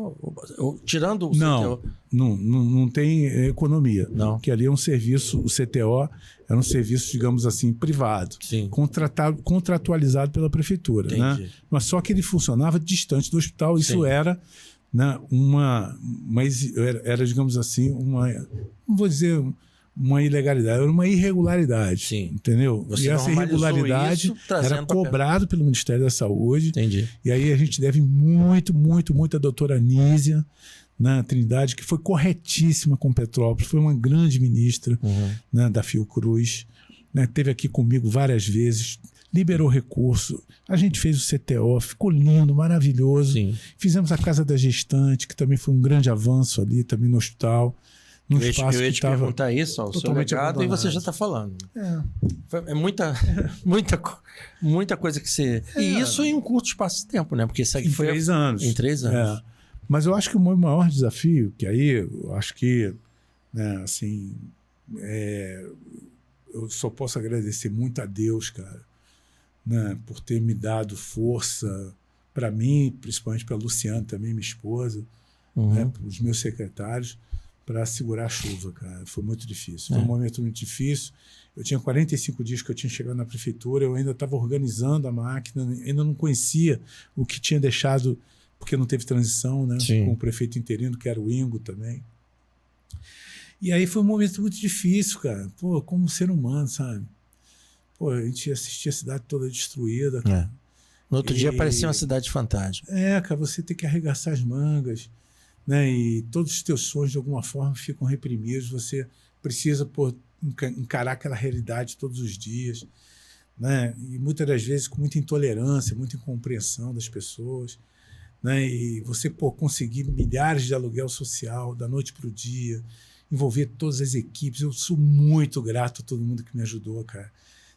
tirando o CTO. Não tem economia. Não. Porque ali é um serviço, o CTO era um serviço, digamos assim, privado. Sim. Contratualizado pela prefeitura. Né? Mas só que ele funcionava distante do hospital. Isso Sim. era, né, era, digamos assim, não vou dizer uma ilegalidade, era uma irregularidade. Sim. Entendeu? Você e essa irregularidade era cobrado pelo Ministério da Saúde. Entendi. E aí a gente deve muito à doutora Anísia, né, Trindade, que foi corretíssima com Petrópolis, foi uma grande ministra, né, da Fiocruz, né, esteve aqui comigo várias vezes, liberou recurso, a gente fez o CTO, ficou lindo, maravilhoso. Sim. Fizemos a Casa da Gestante, que também foi um grande avanço ali, também no hospital. Eu ia te perguntar isso, ó, o seu legado, e você já está falando. É muita coisa que você... E isso em um curto espaço de tempo, né? Porque isso aqui foi 3 anos. Em 3 anos. Mas eu acho que o meu maior desafio, que aí eu acho que, né, assim, eu só posso agradecer muito a Deus, cara, né, por ter me dado força para mim, principalmente para a Luciana também, minha esposa, né, para os meus secretários, para segurar a chuva, cara. Foi muito difícil. Foi um momento muito difícil. Eu tinha 45 dias que eu tinha chegado na prefeitura, eu ainda estava organizando a máquina, ainda não conhecia o que tinha deixado, porque não teve transição, né? Sim. Com o prefeito interino, que era o Ingo também. E aí foi um momento muito difícil, cara. Pô, como ser humano, sabe? Pô, a gente assistia a cidade toda destruída. Cara. No outro dia parecia uma cidade fantasma. Cara, você tem que arregaçar as mangas, né? E todos os teus sonhos, de alguma forma, ficam reprimidos. Você precisa encarar aquela realidade todos os dias, né? E muitas das vezes com muita intolerância, muita incompreensão das pessoas, né? E você conseguir milhares de aluguel social da noite para o dia, envolver todas as equipes. Eu sou muito grato a todo mundo que me ajudou, cara.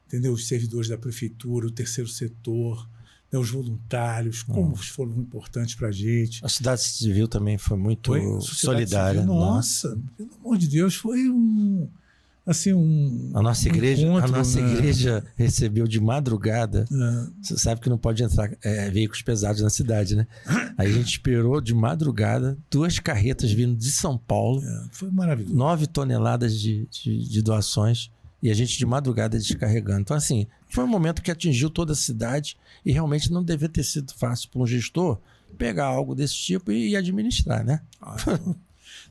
Entendeu? Os servidores da prefeitura, o terceiro setor, né, os voluntários, como foram importantes para a gente. A sociedade civil também foi muito solidária. Civil, nossa, pelo amor de Deus, foi a nossa igreja recebeu de madrugada. Você sabe que não pode entrar veículos pesados na cidade, né? Aí a gente esperou de madrugada 2 carretas vindo de São Paulo. Foi maravilhoso. 9 toneladas de doações. E a gente de madrugada descarregando. Então, assim, foi um momento que atingiu toda a cidade e realmente não devia ter sido fácil para um gestor pegar algo desse tipo e administrar, né?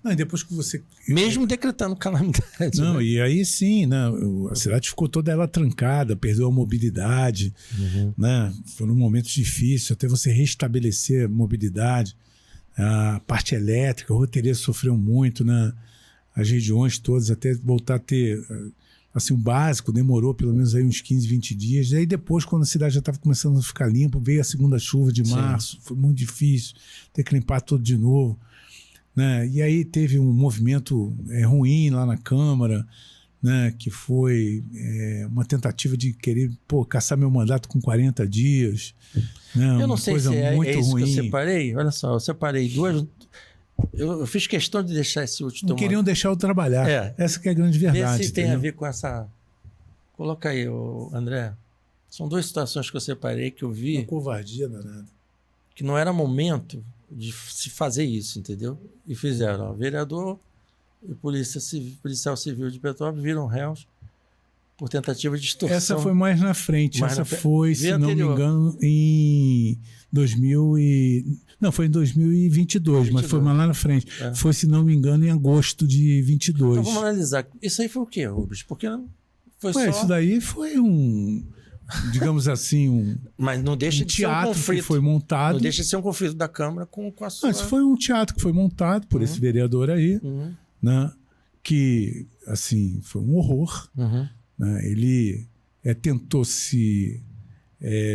Não, e depois que você... Mesmo decretando calamidade. Não, né? E aí sim, né? A cidade ficou toda ela trancada, perdeu a mobilidade, né? Foram momentos difíceis, até você restabelecer a mobilidade. A parte elétrica, o Roteirês sofreu muito, né? As regiões todas, até voltar a ter... Assim, o básico demorou pelo menos aí uns 15, 20 dias. E aí depois, quando a cidade já estava começando a ficar limpa, veio a segunda chuva de março. Foi muito difícil ter que limpar tudo de novo, né? E aí teve um movimento ruim lá na Câmara, né? Que foi uma tentativa de querer caçar meu mandato com 40 dias. Né? Eu não sei se é isso ruim. que eu separei. Olha só, eu separei 2... Eu fiz questão de deixar esse último... Não queriam deixar eu trabalhar. Essa que é a grande verdade. Vê se tem a ver com essa... Coloca aí, André. São 2 situações que eu separei que eu vi... Uma covardia danada. Que não era momento de se fazer isso, entendeu? E fizeram. Vereador e policial civil de Petrópolis viram réus por tentativa de extorsão. Essa foi mais na frente. Foi, se não me engano, em 2000 Não, foi em 2022, mas foi mais lá na frente. Foi, se não me engano, em agosto de 22. Então vamos analisar. Isso aí foi o quê, Rubens? Porque não foi só... Isso daí foi digamos assim, mas não deixa de ser um conflito. Que foi montado. Não deixa de ser um conflito da Câmara com a sua... Mas foi um teatro que foi montado por esse vereador aí, né? que, assim, foi um horror. Né? Ele tentou se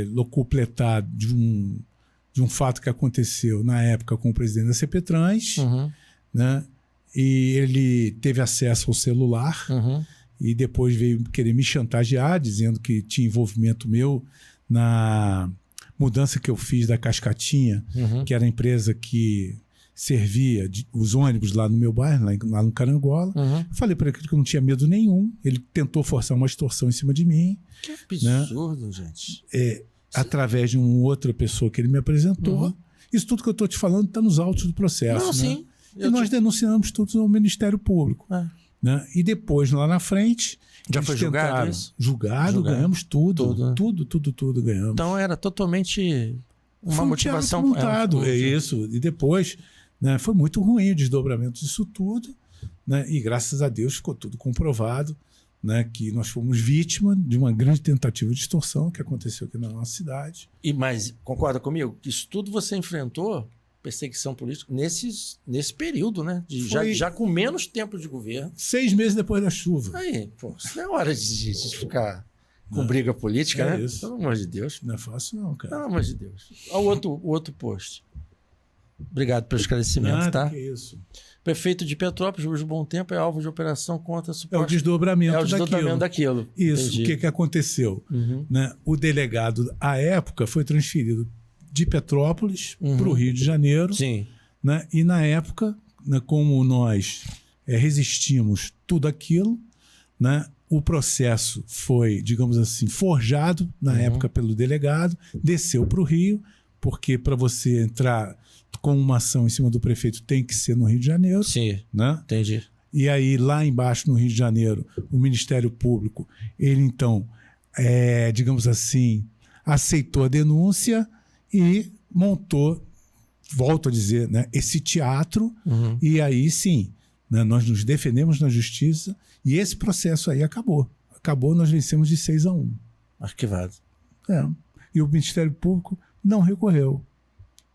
locupletar de um fato que aconteceu na época com o presidente da CPTrans, né? E ele teve acesso ao celular e depois veio querer me chantagear, dizendo que tinha envolvimento meu na mudança que eu fiz da Cascatinha, que era a empresa que servia os ônibus lá no meu bairro, lá no Carangola. Eu falei para ele que eu não tinha medo nenhum. Ele tentou forçar uma extorsão em cima de mim. Que absurdo, né? Gente. Através de uma outra pessoa que ele me apresentou. Isso tudo que eu estou te falando está nos autos do processo. Não, né? sim. E nós denunciamos tudo ao Ministério Público. Né? E depois, lá na frente... Já foi julgado isso? Julgado, ganhamos tudo. Né? Tudo ganhamos. Então era totalmente uma motivação... montado, isso. E depois, né, foi muito ruim o desdobramento disso tudo. Né? E graças a Deus ficou tudo comprovado, né, que nós fomos vítima de uma grande tentativa de extorsão que aconteceu aqui na nossa cidade. Mas concorda comigo? Isso tudo você enfrentou... perseguição política nesse período, né? Já com menos tempo de governo. 6 meses depois da chuva. Aí, pô, isso não é hora de ficar com briga política, né? Isso. Pelo amor de Deus. Não é fácil não, cara. Pelo amor de Deus. Olha o outro post. Obrigado pelo esclarecimento, tá? Que isso. Prefeito de Petrópolis, Luiz Bom Tempo, é alvo de operação contra a suposta... É o desdobramento daquilo. Isso. O que aconteceu? Né? O delegado, à época, foi transferido de Petrópolis para o Rio de Janeiro. Sim. Né? E na época, né, como nós resistimos tudo aquilo, né, o processo foi, digamos assim, forjado na época pelo delegado, desceu para o Rio, porque para você entrar com uma ação em cima do prefeito tem que ser no Rio de Janeiro. Sim, né? Entendi. E aí, lá embaixo, no Rio de Janeiro, o Ministério Público, ele então, digamos assim, aceitou a denúncia e montou, volto a dizer, né, esse teatro. E aí sim, né, nós nos defendemos na justiça e esse processo aí acabou. Acabou, nós vencemos de 6-1. Arquivado. E o Ministério Público não recorreu.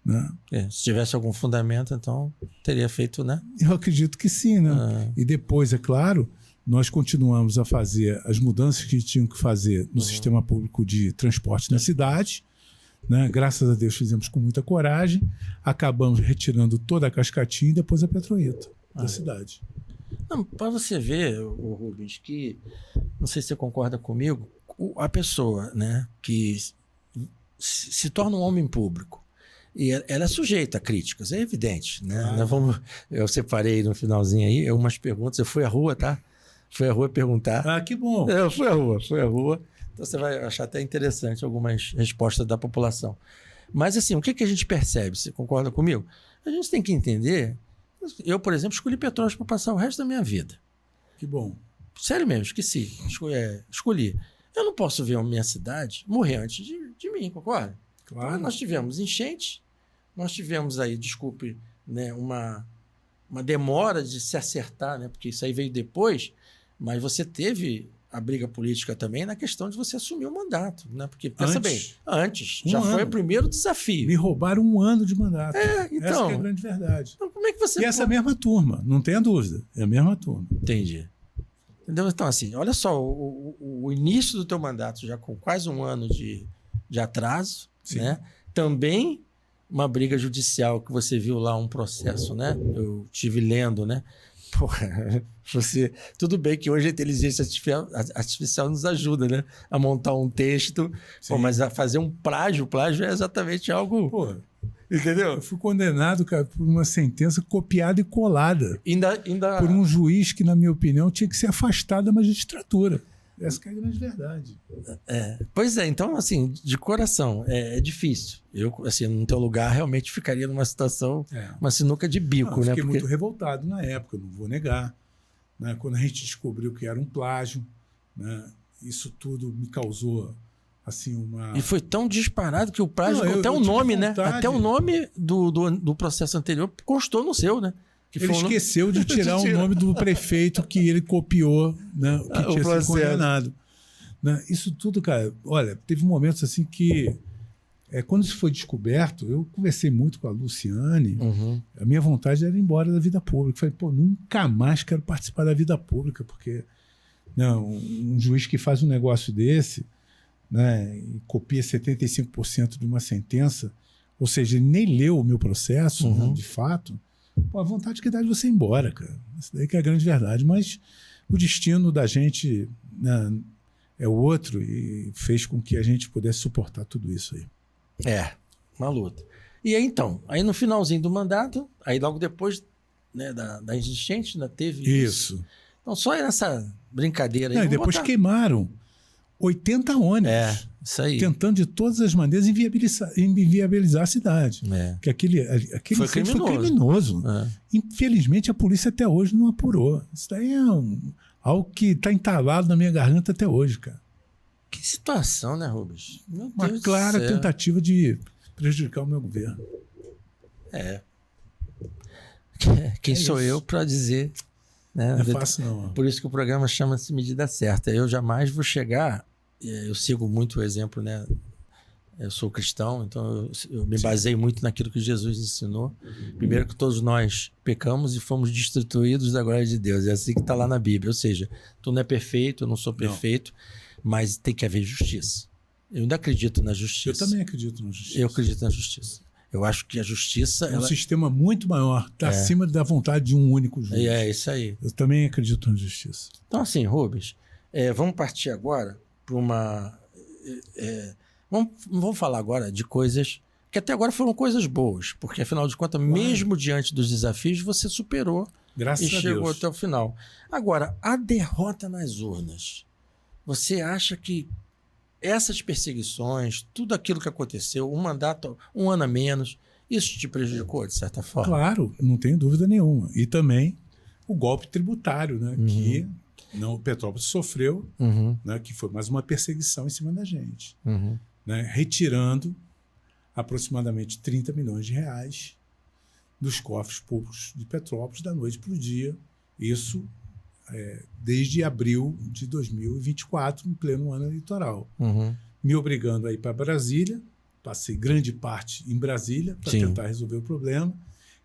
Né? Se tivesse algum fundamento, então teria feito, né? Eu acredito que sim, né? E depois, é claro, nós continuamos a fazer as mudanças que tinham que fazer no sistema público de transporte na cidade. Né? Graças a Deus fizemos com muita coragem, acabamos retirando toda a Cascatinha e depois a Petroita da cidade. Para você ver, Rubens, que não sei se você concorda comigo, a pessoa, né, que se torna um homem público e ela é sujeita a críticas, é evidente, né? Eu separei no finalzinho aí umas perguntas, eu fui à rua, tá? Fui à rua perguntar. Que bom! Eu fui à rua. Então você vai achar até interessante algumas respostas da população. Mas assim, o que a gente percebe? Você concorda comigo? A gente tem que entender... Eu, por exemplo, escolhi Petrópolis para passar o resto da minha vida. Que bom. Sério mesmo, esqueci. Escolhi. Eu não posso ver a minha cidade morrer antes de mim, concorda? Claro. Então, nós tivemos enchente, nós tivemos aí, desculpe, né, uma demora de se acertar, né, porque isso aí veio depois, mas você teve... a briga política também na questão de você assumir o mandato, né? Porque, pensa bem, antes já foi o primeiro desafio. Me roubaram 1 ano de mandato. Então, essa que é a grande verdade. Então, como é que você... E essa mesma turma, não tenha dúvida, é a mesma turma. Entendi. Entendeu? Então, assim, olha só, o início do teu mandato já com quase 1 ano de atraso, né? Também uma briga judicial que você viu lá, um processo, né? Eu estive lendo, né? Porra, tudo bem que hoje a inteligência artificial nos ajuda, né? A montar um texto, mas a fazer um plágio é exatamente algo... Porra, entendeu? Eu fui condenado, cara, por uma sentença copiada e colada. Ainda... Por um juiz que, na minha opinião, tinha que ser afastado da magistratura. Essa que é a grande verdade. Pois é, então, assim, de coração, é difícil. Eu, assim, no teu lugar, realmente ficaria numa situação, uma sinuca de bico, né? Fiquei muito revoltado na época, não vou negar. Né? Quando a gente descobriu que era um plágio, né? Isso tudo me causou, assim, uma... E foi tão disparado que o plágio, até o nome, né? Até o nome do processo anterior constou no seu, né? Ele esqueceu de tirar o nome do prefeito que ele copiou, né, que tinha sido condenado. Né? Isso tudo, cara, olha, teve momentos assim que quando isso foi descoberto, eu conversei muito com a Luciane, a minha vontade era ir embora da vida pública. Falei, pô, nunca mais quero participar da vida pública, porque não, um juiz que faz um negócio desse, né, e copia 75% de uma sentença, ou seja, ele nem leu o meu processo, né, de fato, pô, a vontade que dá de você ir embora, cara. Isso daí que é a grande verdade. Mas o destino da gente, né, é o outro, e fez com que a gente pudesse suportar tudo isso aí. Uma luta. E aí, então, aí no finalzinho do mandato, aí logo depois, né, da existente, ainda teve isso. Então, só nessa brincadeira aí. Não, e depois queimaram 80 ônibus. Isso aí. Tentando de todas as maneiras inviabilizar a cidade. Que aquele foi criminoso. Infelizmente, a polícia até hoje não apurou. Isso daí é algo que está entalado na minha garganta até hoje, cara. Que situação, né, Rubens? Uma clara tentativa de prejudicar o meu governo. Quem sou eu para dizer? Né? Não é fácil, não. Por isso que o programa chama-se Medida Certa. Eu jamais vou chegar... Eu sigo muito o exemplo, né? Eu sou cristão, então eu me baseio muito naquilo que Jesus ensinou. Primeiro, que todos nós pecamos e fomos destituídos da glória de Deus. É assim que está lá na Bíblia. Ou seja, tu não é perfeito, eu não sou perfeito, mas tem que haver justiça. Eu ainda acredito na justiça. Eu também acredito na justiça. Eu acredito na justiça. Eu acho que a justiça... É um sistema muito maior, está acima da vontade de um único juiz. É isso aí. Eu também acredito na justiça. Então, assim, Rubens, vamos partir agora para uma... Vamos falar agora de coisas que até agora foram coisas boas, porque, afinal de contas, mesmo diante dos desafios, você superou. Graças a Deus. E chegou até o final. Agora, a derrota nas urnas. Você acha que essas perseguições, tudo aquilo que aconteceu, um mandato, um ano a menos, isso te prejudicou, de certa forma? Claro, não tenho dúvida nenhuma. E também o golpe tributário, né, que o Petrópolis sofreu, né, que foi mais uma perseguição em cima da gente. Né, retirando aproximadamente 30 milhões de reais dos cofres públicos de Petrópolis da noite para o dia. Isso desde abril de 2024, em pleno ano eleitoral. Me obrigando a ir para Brasília, passei grande parte em Brasília para tentar resolver o problema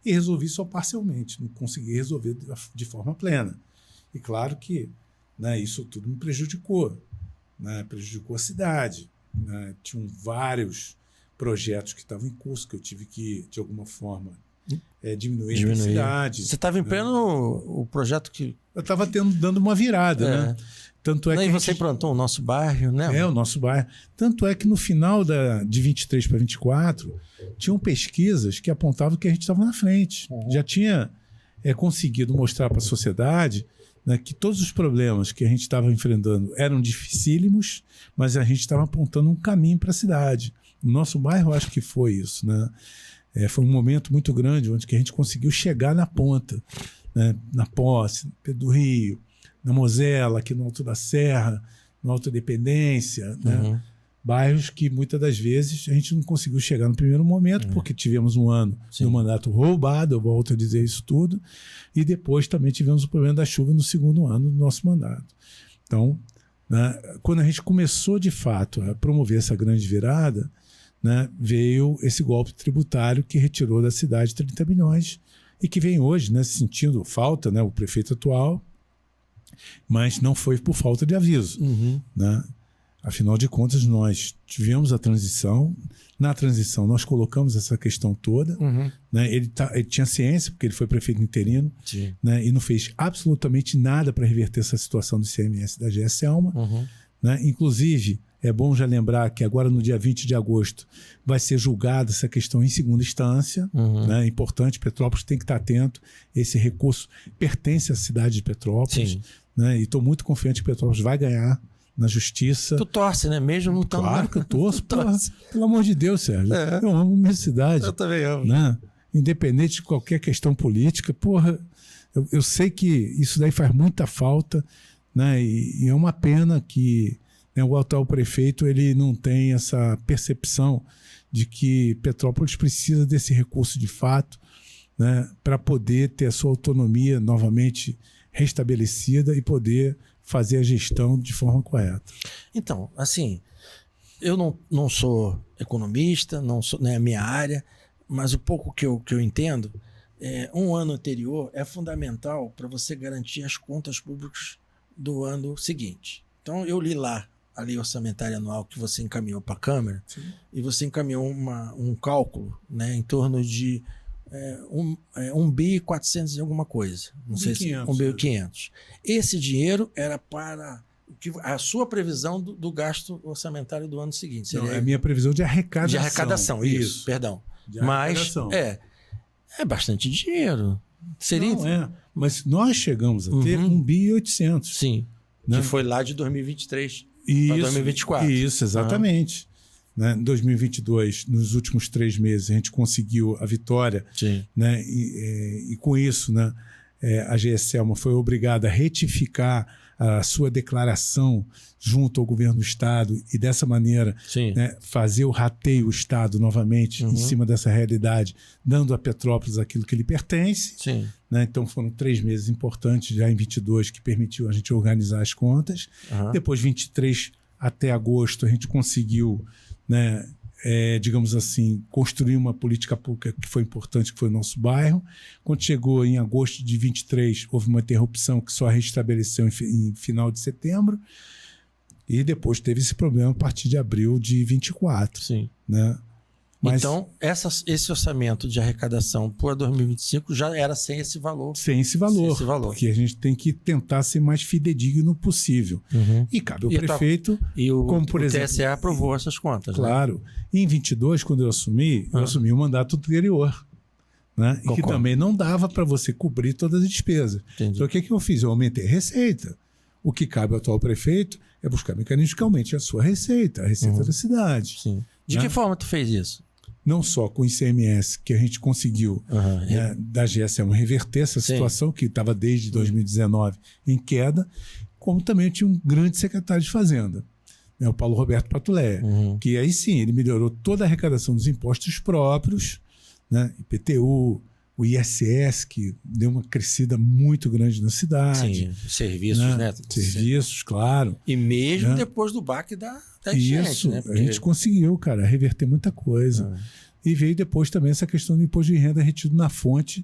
e resolvi só parcialmente, não consegui resolver de forma plena. E claro que, né, isso tudo me prejudicou, né, prejudicou a cidade. Né, tinham vários projetos que estavam em curso que eu tive que, de alguma forma, diminuir a intensidade. Você estava em pleno o projeto que... Eu estava dando uma virada, né? Tanto é que você implantou o nosso bairro, né? O nosso bairro. Tanto é que no final de 23 para 24, tinham pesquisas que apontavam que a gente estava na frente. Já tinha conseguido mostrar para a sociedade, né, que todos os problemas que a gente estava enfrentando eram dificílimos, mas a gente estava apontando um caminho para a cidade. No nosso bairro, eu acho que foi isso, né? Foi um momento muito grande onde que a gente conseguiu chegar na ponta, né? Na Posse, no Pedro do Rio, na Mosela, aqui no Alto da Serra, no Alto Dependência, né? Bairros que muitas das vezes a gente não conseguiu chegar no primeiro momento, porque tivemos um ano no mandato roubado, eu volto a dizer isso tudo, e depois também tivemos o problema da chuva no segundo ano do nosso mandato. Então, né, quando a gente começou de fato a promover essa grande virada, né, veio esse golpe tributário que retirou da cidade 30 milhões e que vem hoje, né, sentindo falta, né, o prefeito atual, mas não foi por falta de aviso, né? Afinal de contas, nós tivemos a transição. Na transição, nós colocamos essa questão toda. Né? Ele tinha ciência, porque ele foi prefeito interino, né? E não fez absolutamente nada para reverter essa situação do ICMS da GE Selma. Né? Inclusive, é bom já lembrar que agora, no dia 20 de agosto, vai ser julgada essa questão em segunda instância. Né? É importante, Petrópolis tem que estar atento. Esse recurso pertence à cidade de Petrópolis. Né? E estou muito confiante que Petrópolis vai ganhar na justiça. Tu torce, né? Mesmo não tão... Claro que eu torço. Pelo amor de Deus, Sérgio. Eu amo a minha cidade. Eu também amo. Né? Independente de qualquer questão política, eu sei que isso daí faz muita falta, né? E é uma pena que, né, o atual prefeito ele não tem essa percepção de que Petrópolis precisa desse recurso de fato, né, para poder ter a sua autonomia novamente restabelecida e poder fazer a gestão de forma correta. Então, assim, eu não sou economista, não é a minha área, mas o pouco que eu entendo, um ano anterior é fundamental para você garantir as contas públicas do ano seguinte. Então, eu li lá a lei orçamentária anual que você encaminhou para a Câmara. Sim. E você encaminhou um cálculo, né, em torno de 1.400 e alguma coisa. Não sei se 1.500. Esse dinheiro era para a sua previsão do gasto orçamentário do ano seguinte. Não, é a minha previsão de arrecadação. De arrecadação, isso. Perdão. Mas é bastante dinheiro. Seria... Não, mas nós chegamos a ter 1.800. Sim, né? Que foi lá de 2023 para 2024. Isso, exatamente. Né? Em 2022, nos últimos 3 meses, a gente conseguiu a vitória. Sim. Né? E com isso, né, a GSELMA foi obrigada a retificar a sua declaração junto ao governo do Estado e, dessa maneira, né, fazer o rateio do Estado novamente em cima dessa realidade, dando a Petrópolis aquilo que lhe pertence. Sim. Né? Então, foram 3 meses importantes já em 22 que permitiu a gente organizar as contas. Depois, 23 até agosto, a gente conseguiu, né, digamos assim, construir uma política pública que foi importante, que foi o nosso bairro. Quando chegou em agosto de 23, houve uma interrupção que só restabeleceu em final de setembro. E depois teve esse problema a partir de abril de 24. Sim. Né? Mas, então, esse orçamento de arrecadação para 2025 já era sem esse valor. Sem esse valor. Porque a gente tem que tentar ser mais fidedigno possível. E cabe ao prefeito... como, por exemplo, TSE aprovou essas contas. Claro. Né? Em 22, quando eu assumi o mandato anterior. Né? E que também não dava para você cobrir todas as despesas. Entendi. Então, o que eu fiz? Eu aumentei a receita. O que cabe ao atual prefeito é buscar mecanismos que aumente a sua receita, a receita da cidade. Sim. De que forma tu fez isso? Não só com o ICMS, que a gente conseguiu né, da GSELMA reverter essa situação, que estava desde 2019 em queda, como também eu tinha um grande secretário de Fazenda, né, o Paulo Roberto Patulé, que aí sim, ele melhorou toda a arrecadação dos impostos próprios, né, IPTU, o ISS, que deu uma crescida muito grande na cidade. Sim, serviços, né? Serviços, claro. E mesmo depois do baque da enchente, isso, né? Porque... a gente conseguiu, cara, reverter muita coisa. E veio depois também essa questão do imposto de renda retido na fonte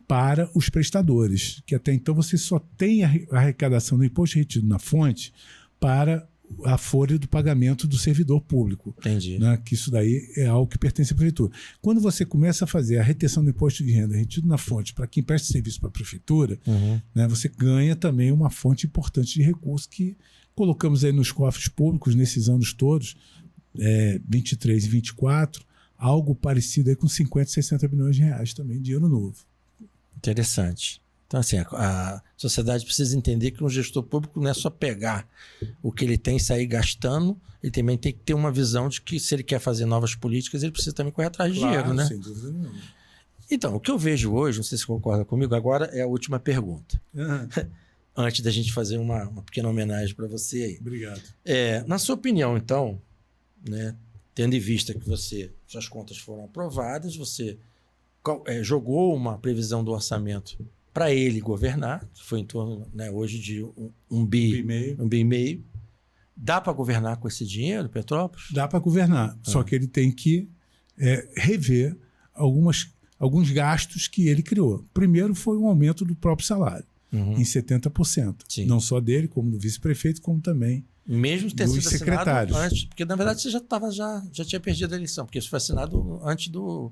para os prestadores, que até então você só tem a arrecadação do imposto retido na fonte para a folha do pagamento do servidor público. Entendi. Né? Que isso daí é algo que pertence à prefeitura. Quando você começa a fazer a retenção do imposto de renda retido na fonte para quem presta serviço para a prefeitura, né, você ganha também uma fonte importante de recursos que colocamos aí nos cofres públicos nesses anos todos, 23 e 24, algo parecido aí com 50, 60 bilhões de reais também, dinheiro novo. Interessante. Então, assim, a sociedade precisa entender que um gestor público não é só pegar o que ele tem e sair gastando, ele também tem que ter uma visão de que se ele quer fazer novas políticas, ele precisa também correr atrás de dinheiro, né? Sem dúvida nenhuma. Então, o que eu vejo hoje, não sei se você concorda comigo, agora é a última pergunta. Antes da gente fazer uma pequena homenagem para você aí. Obrigado. Na sua opinião, então, né, tendo em vista que suas contas foram aprovadas, você jogou uma previsão do orçamento para ele governar, que foi em torno, né, hoje de um bi e meio. Dá para governar com esse dinheiro, Petrópolis? Dá para governar, só que ele tem que rever alguns gastos que ele criou. Primeiro foi um aumento do próprio salário, em 70%. Sim. Não só dele, como do vice-prefeito, como também mesmo ter sido dos secretários. Antes, porque na verdade você já tinha perdido a eleição, porque isso foi assinado antes do...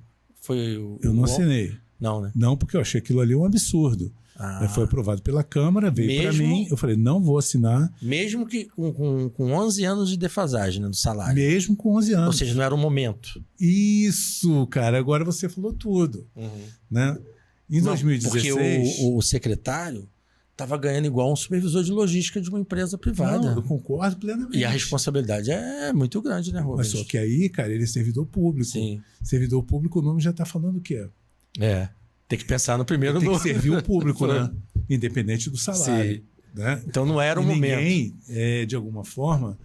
Eu não assinei. Não, né? Não, porque eu achei aquilo ali um absurdo. Foi aprovado pela Câmara, veio para mim, eu falei, não vou assinar. Mesmo que com 11 anos de defasagem, né, do salário. Mesmo com 11 anos. Ou seja, não era o momento. Isso, cara, agora você falou tudo. Né? Em 2016... Porque o secretário estava ganhando igual um supervisor de logística de uma empresa privada. Não, eu concordo plenamente. E a responsabilidade é muito grande, né, Rubens? Mas só que aí, cara, ele é servidor público. Sim. Servidor público, o nome já está falando o quê? Tem que pensar no primeiro... Tem que servir o público, né? Independente do salário. Né? Então não era o momento. Ninguém, de alguma forma,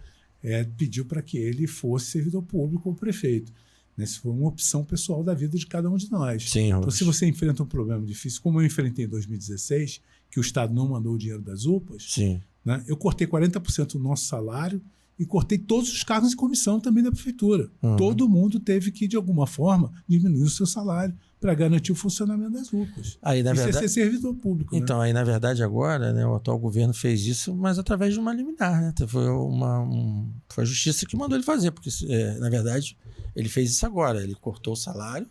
pediu para que ele fosse servidor público ou prefeito. Isso foi uma opção pessoal da vida de cada um de nós. Sim, então, se você enfrenta um problema difícil, como eu enfrentei em 2016, que o Estado não mandou o dinheiro das UPAs, sim, né, eu cortei 40% do nosso salário e cortei todos os cargos de comissão também da prefeitura. Uhum. Todo mundo teve que, de alguma forma, diminuir o seu salário para garantir o funcionamento das UPAs. Aí, na Isso verdade, é ser servidor público. então, né? aí, na verdade, agora, né, o atual governo fez isso, mas através de uma liminar, né? Foi a justiça que mandou ele fazer, porque, na verdade, ele fez isso agora. Ele cortou o salário,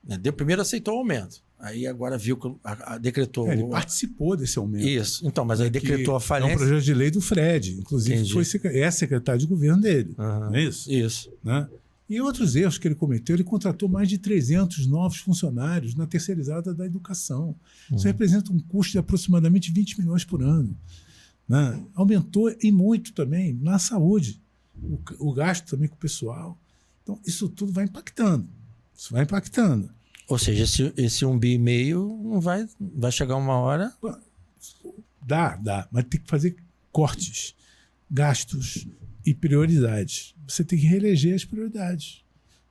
né? Primeiro aceitou o aumento. Aí agora viu que decretou... Ele participou desse aumento. Isso. Então, mas aí decretou a falência. É um projeto de lei do Fred. Inclusive, é secretário de governo dele. Não é isso? Isso. Né? E outros erros que ele cometeu, ele contratou mais de 300 novos funcionários na terceirizada da educação. Isso representa um custo de aproximadamente 20 milhões por ano. Né? Aumentou e muito também na saúde. O gasto também com o pessoal. Então, isso tudo vai impactando. Isso vai impactando. Ou seja, esse 1,5 bi não vai chegar uma hora... Dá, mas tem que fazer cortes, gastos e prioridades. Você tem que reeleger as prioridades.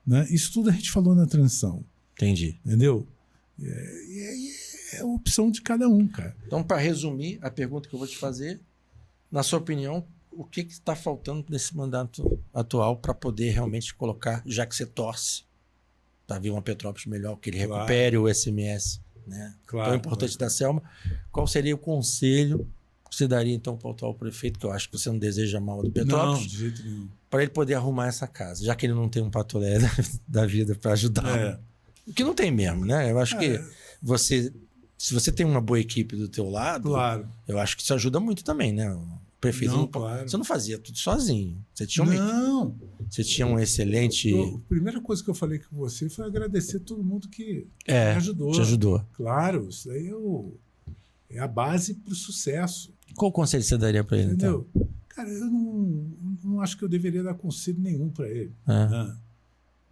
Né? Isso tudo a gente falou na transição. Entendi. Entendeu? É a opção de cada um, cara. Então, para resumir a pergunta que eu vou te fazer, na sua opinião, o que está faltando nesse mandato atual para poder realmente colocar, já que você torce para vir uma Petrópolis melhor, que ele recupere o SMS, né? Claro, tão importante da Selma. Qual seria o conselho que você daria, então, para o atual prefeito, que eu acho que você não deseja mal do Petrópolis, não, de jeito nenhum, para ele poder arrumar essa casa, já que ele não tem um patolé da vida para ajudar? Que não tem mesmo, né? Eu acho que se você tem uma boa equipe do teu lado, claro, eu acho que isso ajuda muito também, né? Prefeito, claro. Você não fazia tudo sozinho. Você tinha um excelente... A primeira coisa que eu falei com você foi agradecer todo mundo que me ajudou. Te ajudou. Claro, isso aí é a base para o sucesso. Qual conselho você daria para ele, entendeu? então? Cara, eu não acho que eu deveria dar conselho nenhum para ele. Né?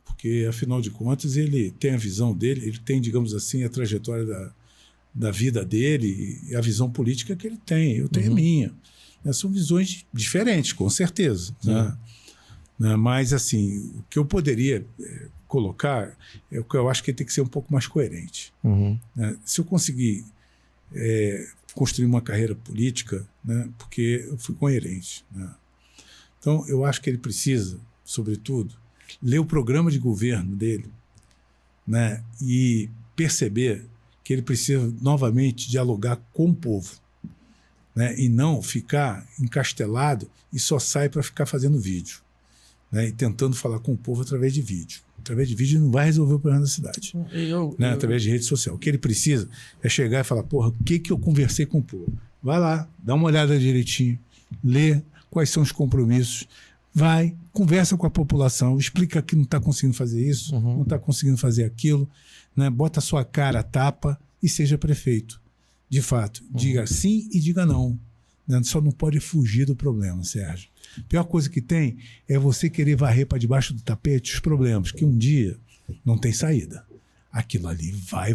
Porque, afinal de contas, ele tem a visão dele, ele tem, digamos assim, a trajetória da vida dele e a visão política que ele tem. Eu tenho a minha. São visões diferentes, com certeza. Né? Mas, assim, o que eu poderia colocar é o que eu acho que ele tem que ser um pouco mais coerente. Né? Se eu conseguir construir uma carreira política, né? Porque eu fui coerente. Né? Então, eu acho que ele precisa, sobretudo, ler o programa de governo dele, né? E perceber que ele precisa, novamente, dialogar com o povo. Né, e não ficar encastelado e só sai para ficar fazendo vídeo, né, e tentando falar com o povo através de vídeo. Através de vídeo não vai resolver o problema da cidade. Através de rede social. O que ele precisa é chegar e falar, porra, o que eu conversei com o povo? Vai lá, dá uma olhada direitinho, lê quais são os compromissos, vai, conversa com a população, explica que não está conseguindo fazer isso, não está conseguindo fazer aquilo, né, bota a sua cara a tapa e seja prefeito. De fato, diga sim e diga não. Só não pode fugir do problema, Sérgio. A pior coisa que tem é você querer varrer para debaixo do tapete os problemas, que um dia não tem saída. Aquilo ali vai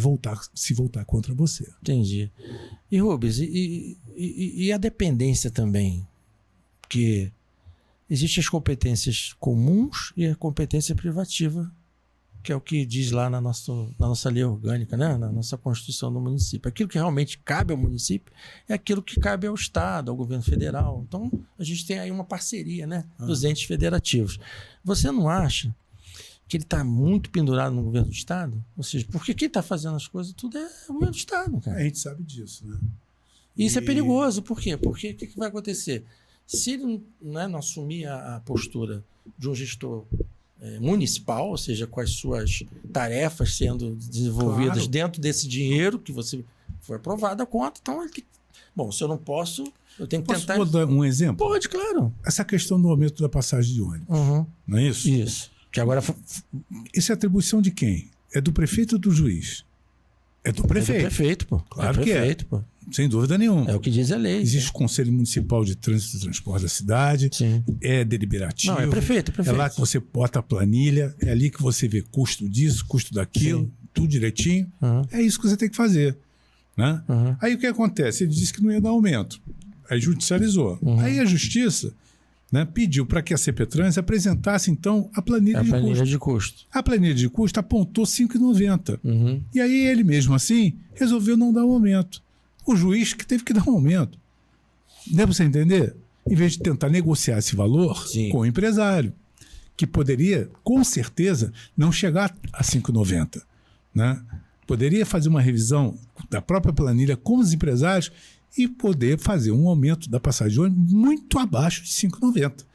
se voltar contra você. Entendi. E, Rubens, e a dependência também? Porque existem as competências comuns e a competência privativa, que é o que diz lá na nossa lei orgânica, né? Na nossa Constituição do município. Aquilo que realmente cabe ao município é aquilo que cabe ao Estado, ao governo federal. Então, a gente tem aí uma parceria, né? Dos entes federativos. Você não acha que ele está muito pendurado no governo do Estado? Ou seja, porque quem está fazendo as coisas, tudo é o governo do Estado, cara. A gente sabe disso, né? E isso é perigoso. Por quê? Porque o que vai acontecer? Se ele não assumir a postura de um gestor municipal, ou seja, com as suas tarefas sendo desenvolvidas dentro desse dinheiro que você foi aprovado a conta, então ele tem... Bom, se eu não posso, eu tenho que tentar... Posso dar um exemplo? Pode, claro. Essa questão do aumento da passagem de ônibus, não é isso? Isso. Que agora... Isso é atribuição de quem? É do prefeito ou do juiz? É do prefeito. É do prefeito, pô. Claro que é. Pô. Sem dúvida nenhuma. É o que diz a lei. Existe o Conselho Municipal de Trânsito e Transporte da cidade. Sim. É deliberativo. Não, é prefeito. É lá que você bota a planilha, é ali que você vê custo disso, custo daquilo, tudo direitinho. É isso que você tem que fazer. Né? Aí o que acontece? Ele disse que não ia dar aumento. Aí judicializou. Aí a Justiça, né, pediu para que a CPTrans apresentasse, então, a planilha de custo. A planilha de custo apontou R$ 5,90. E aí ele, mesmo assim, resolveu não dar um aumento. O juiz que teve que dar um aumento. Deu para você entender? em vez de tentar negociar esse valor Sim. com o empresário, que poderia, com certeza, não chegar a 5,90, né? Poderia fazer uma revisão da própria planilha com os empresários e poder fazer um aumento da passagem de ônibus muito abaixo de 5,90.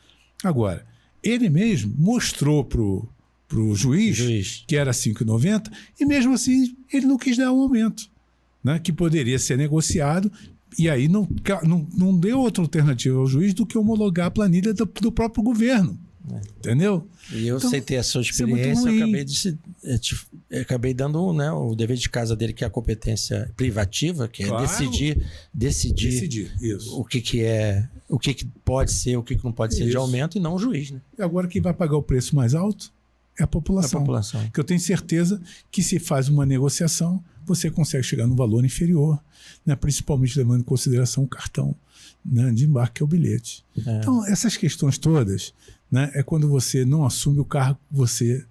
Agora, ele mesmo mostrou para o juiz que era 5,90 e mesmo assim ele não quis dar um aumento, né? Que poderia ser negociado e aí não deu outra alternativa ao juiz do que homologar a planilha do próprio governo. Entendeu? E eu Então, sei ter a sua isso é muito experiência, ruim. acabei dando, né, o dever de casa dele, que é a competência privativa, que Claro. é decidir isso. o que pode ser, o que não pode ser de Isso. aumento, e não o juiz, né? E agora quem vai pagar o preço mais alto é a população. Que eu tenho certeza que se faz uma negociação, você consegue chegar num valor inferior, né? Principalmente levando em consideração o cartão, né, de embarque, que é o bilhete. É. Então, essas questões todas, né, é quando você não assume o cargo que você,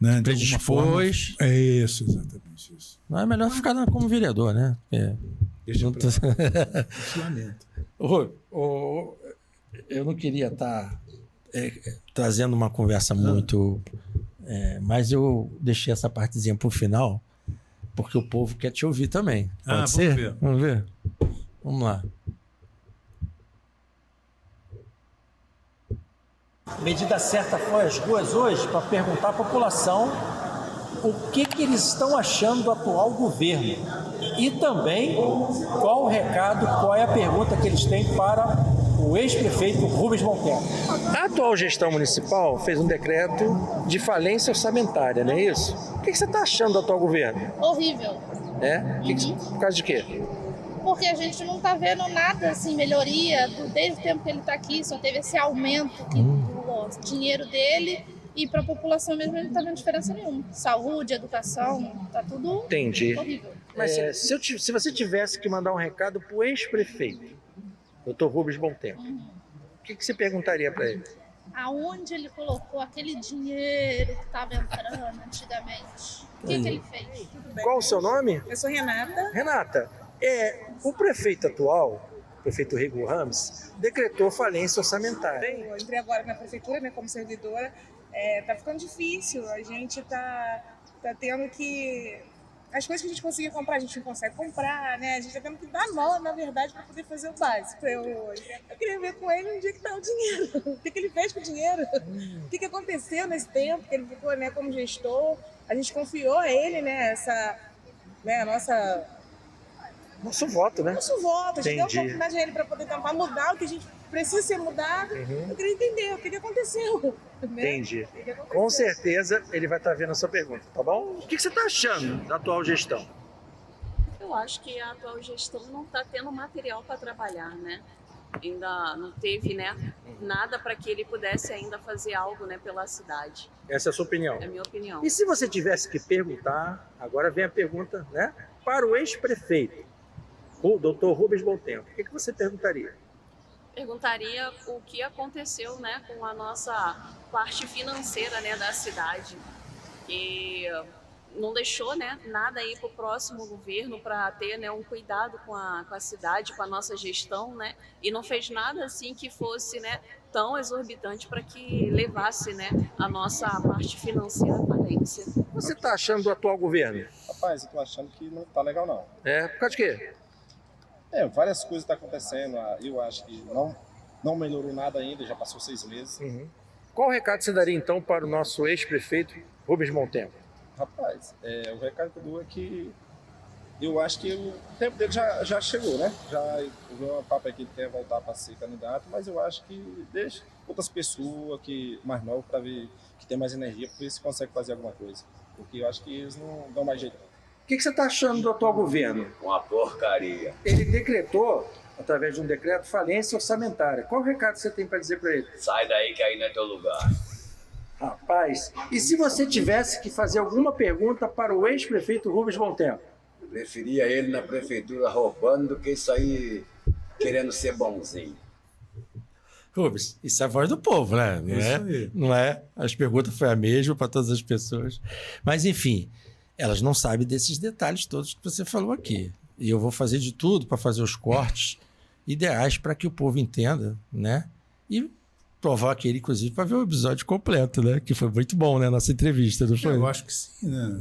né, de alguma forma... Predispôs. É isso, exatamente isso. Não é melhor ficar como vereador, né? Deixa Não pra tô- lá. Lamento. Eu não queria estar trazendo uma conversa muito... mas eu deixei essa partezinha para o final, porque o povo quer te ouvir também. Pode Vamos ser? ver. Vamos ver? Vamos lá. Medida certa foi às ruas hoje para perguntar à população o que eles estão achando do atual governo e também qual o recado, qual é a pergunta que eles têm para o ex-prefeito Rubens Monteiro. A atual gestão municipal fez um decreto de falência orçamentária, não é isso? O que você está achando do atual governo? Horrível. Por causa de quê? Porque a gente não tá vendo nada assim, melhoria desde o tempo que ele tá aqui, só teve esse aumento do dinheiro dele e para a população mesmo ele não tá vendo diferença nenhuma. Saúde, educação, tá tudo Entendi. horrível. Mas se você tivesse que mandar um recado para o ex-prefeito, Dr. Rubens Monteiro, o que você perguntaria para ele? Aonde ele colocou aquele dinheiro que estava entrando antigamente? O que ele fez? Qual o seu nome? Eu sou Renata. Renata, o prefeito atual, o prefeito Rego Ramos, decretou falência orçamentária. Eu entrei agora na prefeitura, né, como servidora. Tá ficando difícil. A gente tá tendo que... As coisas que a gente conseguia comprar, a gente não consegue comprar, né? A gente tá tendo que dar nó, na verdade, para poder fazer o básico. Eu queria ver com ele onde é que tá o dinheiro. O que ele fez com o dinheiro? O que aconteceu nesse tempo que ele ficou, né, como gestor? A gente confiou a ele, né, Nosso voto, né? nosso voto, a gente deu a Entendi. oportunidade a ele para poder tentar mudar o que a gente precisa ser mudado. Eu queria entender o que aconteceu. Né? Entendi. O que aconteceu. Com certeza ele vai estar vendo a sua pergunta, tá bom? O que você está achando da atual gestão? Eu acho que a atual gestão não está tendo material para trabalhar, né? Ainda não teve, né, nada para que ele pudesse ainda fazer algo, né, pela cidade. Essa é a sua opinião. É a minha opinião. E se você tivesse que perguntar, agora vem a pergunta, né? Para o ex-prefeito, o Dr. Rubens Monteiro, o que você perguntaria? Perguntaria o que aconteceu, né, com a nossa parte financeira, né, da cidade, que não deixou, né, nada aí para o próximo governo para ter, né, um cuidado com a cidade, com a nossa gestão, né, e não fez nada assim que fosse, né, tão exorbitante para que levasse, né, a nossa parte financeira à falência. O que você está achando do atual governo? Rapaz, eu tô achando que não tá legal, não. Por causa de quê? Várias coisas estão acontecendo. Eu acho que não melhorou nada ainda, já passou 6 meses. Qual o recado você daria, então, para o nosso ex-prefeito Rubens Monteiro? Rapaz, o recado que eu dou é que eu acho que o tempo dele já chegou, né? Já houve uma papo aqui que ele quer voltar para ser candidato, mas eu acho que deixa outras pessoas mais novas para ver que tem mais energia, para ver se consegue fazer alguma coisa. Porque eu acho que eles não dão mais jeito. O que você está achando do atual governo? Uma porcaria. Ele decretou, através de um decreto, falência orçamentária. Qual o recado você tem para dizer para ele? Sai daí que aí não é teu lugar. Rapaz, e se você tivesse que fazer alguma pergunta para o ex-prefeito Rubens Monteiro? Eu preferia ele na prefeitura roubando do que isso aí querendo ser bonzinho. Rubens, isso é a voz do povo, né? Isso aí. Não é? As perguntas foi a mesma para todas as pessoas. Mas, enfim, elas não sabem desses detalhes todos que você falou aqui. E eu vou fazer de tudo para fazer os cortes ideais para que o povo entenda, né? E provoque ele, inclusive, para ver o episódio completo, né? Que foi muito bom, né? Nossa entrevista, não foi? Eu acho que sim, né?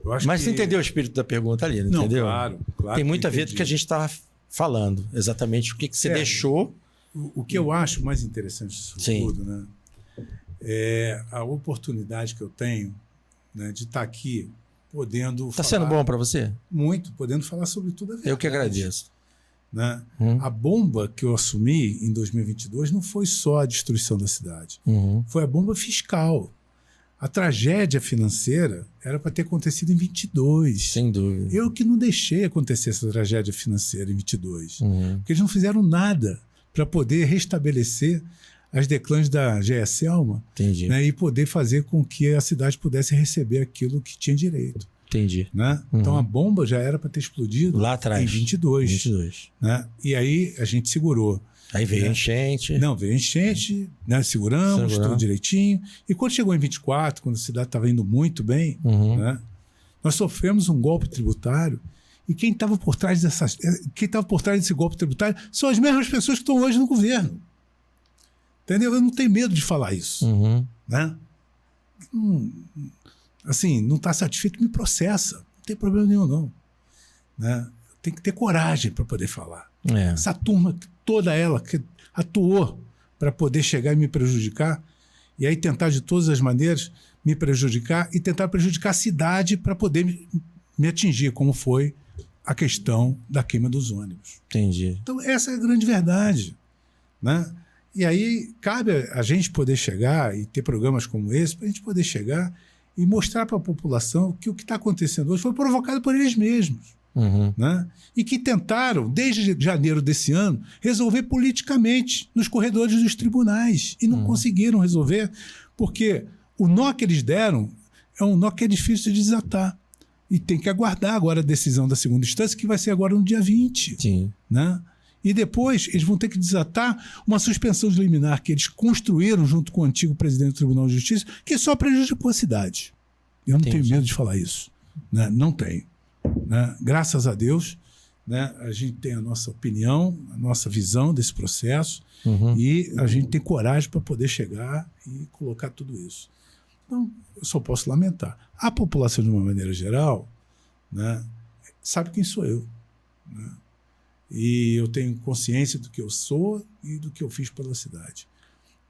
Eu acho Mas que... você entendeu o espírito da pergunta ali, não Não, entendeu? claro. Tem muito que a ver com entendi. o que a gente estava falando. Exatamente o que você deixou. O que eu acho mais interessante disso Sim. tudo, né? É a oportunidade que eu tenho, né, de estar aqui podendo Tá sendo bom para você? muito, podendo falar sobre tudo a verdade. Eu que agradeço. Né? A bomba que eu assumi em 2022 não foi só a destruição da cidade, foi a bomba fiscal. A tragédia financeira era para ter acontecido em 22. Sem dúvida. Eu que não deixei acontecer essa tragédia financeira em 22. Uhum. Porque eles não fizeram nada para poder restabelecer as declãs da GE Selma, Entendi. né, e poder fazer com que a cidade pudesse receber aquilo que tinha direito. Entendi. Né? Então a bomba já era para ter explodido Lá atrás. em 22. 22. Né? E aí a gente segurou. Aí veio a enchente. Não, veio a enchente, né? Seguramos tudo direitinho. E quando chegou em 24, quando a cidade estava indo muito bem, né? Nós sofremos um golpe tributário. E quem estava por trás desse golpe tributário são as mesmas pessoas que estão hoje no governo. Entendeu? Eu não tenho medo de falar isso. Né? Assim, não está satisfeito, me processa. Não tem problema nenhum, não. Né? Tem que ter coragem para poder falar. Essa turma, toda ela, que atuou para poder chegar e me prejudicar, e aí tentar de todas as maneiras me prejudicar e tentar prejudicar a cidade para poder me atingir, como foi a questão da queima dos ônibus. Entendi. Então, essa é a grande verdade. Né? E aí cabe a gente poder chegar e ter programas como esse para a gente poder chegar e mostrar para a população que o que está acontecendo hoje foi provocado por eles mesmos. Né? E que tentaram, desde janeiro desse ano, resolver politicamente nos corredores dos tribunais. E não conseguiram resolver, porque o nó que eles deram é um nó que é difícil de desatar. E tem que aguardar agora a decisão da segunda instância, que vai ser agora no dia 20. Sim. Né? E depois eles vão ter que desatar uma suspensão de liminar que eles construíram junto com o antigo presidente do Tribunal de Justiça, que só prejudicou a cidade. Eu não tenho medo de falar isso. Né? Não tenho. Né? Graças a Deus, né, a gente tem a nossa opinião, a nossa visão desse processo, e a gente tem coragem para poder chegar e colocar tudo isso. Então, eu só posso lamentar. A população, de uma maneira geral, né, sabe quem sou eu. Né? E eu tenho consciência do que eu sou e do que eu fiz pela cidade.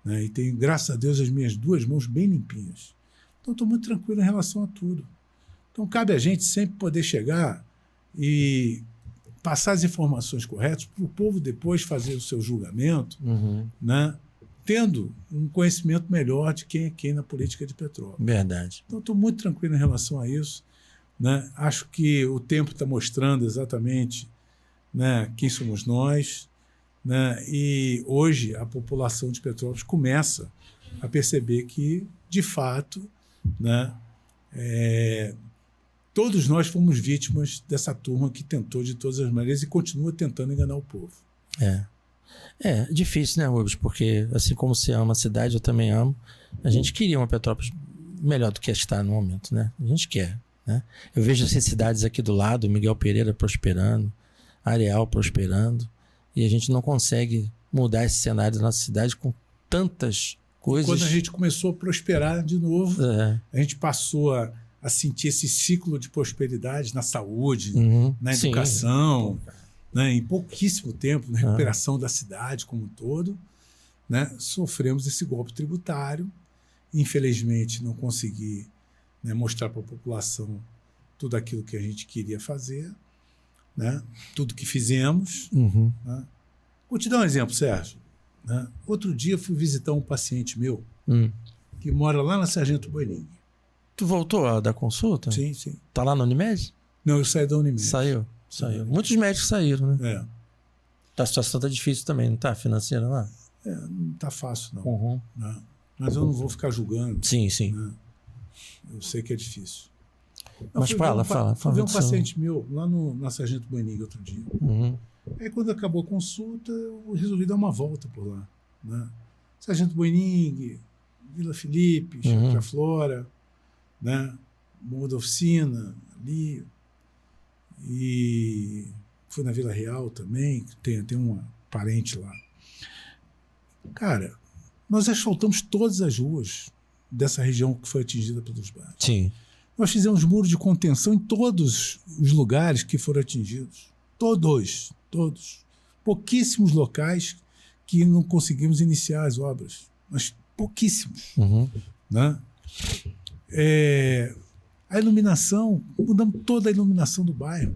Né? E tenho, graças a Deus, as minhas duas mãos bem limpinhas. Então, estou muito tranquilo em relação a tudo. Então, cabe a gente sempre poder chegar e passar as informações corretas para o povo depois fazer o seu julgamento, né? Tendo um conhecimento melhor de quem é quem na política de petróleo. Verdade. Então, estou muito tranquilo em relação a isso. Né? Acho que o tempo está mostrando exatamente, né, quem somos nós. Né? E hoje a população de Petrópolis começa a perceber que, de fato, né, todos nós fomos vítimas dessa turma que tentou de todas as maneiras e continua tentando enganar o povo. É difícil, né, Rubens? Porque assim como você ama a cidade, eu também amo. A gente queria uma Petrópolis melhor do que está no momento, né? A gente quer, né? Eu vejo essas cidades aqui do lado, Miguel Pereira prosperando, Areal prosperando, e a gente não consegue mudar esse cenário da nossa cidade com tantas coisas. Quando a gente começou a prosperar de novo, a gente passou a sentir esse ciclo de prosperidade na saúde, na educação, né, em pouquíssimo tempo, na recuperação da cidade como um todo, né, sofremos esse golpe tributário. Infelizmente, não consegui, né, mostrar para a população tudo aquilo que a gente queria fazer, né, tudo que fizemos. Né. Vou te dar um exemplo, Sérgio. Né. Outro dia fui visitar um paciente meu que mora lá na Sargento Boining. Tu voltou a dar consulta? Sim, sim. Tá lá na Unimed? Não, eu saí da Unimed. Saiu. Muitos médicos saíram, né? A situação tá difícil também, não tá? Financeira lá? Não tá fácil, não. Né? Mas eu não vou ficar julgando. Sim. Né? Eu sei que é difícil. Mas fala. Fui ver um paciente meu lá na Sargento Boining outro dia. Aí quando acabou a consulta, eu resolvi dar uma volta por lá. Né? Sargento Boining, Vila Felipe, Chácara Flora, né? Morro da Oficina, ali. E fui na Vila Real também, que tem parente lá. Cara, nós asfaltamos todas as ruas dessa região que foi atingida pelos bares. Sim. Nós fizemos muros de contenção em todos os lugares que foram atingidos. Todos. Pouquíssimos locais que não conseguimos iniciar as obras. Mas pouquíssimos. Uhum. Né? A iluminação, mudamos toda a iluminação do bairro.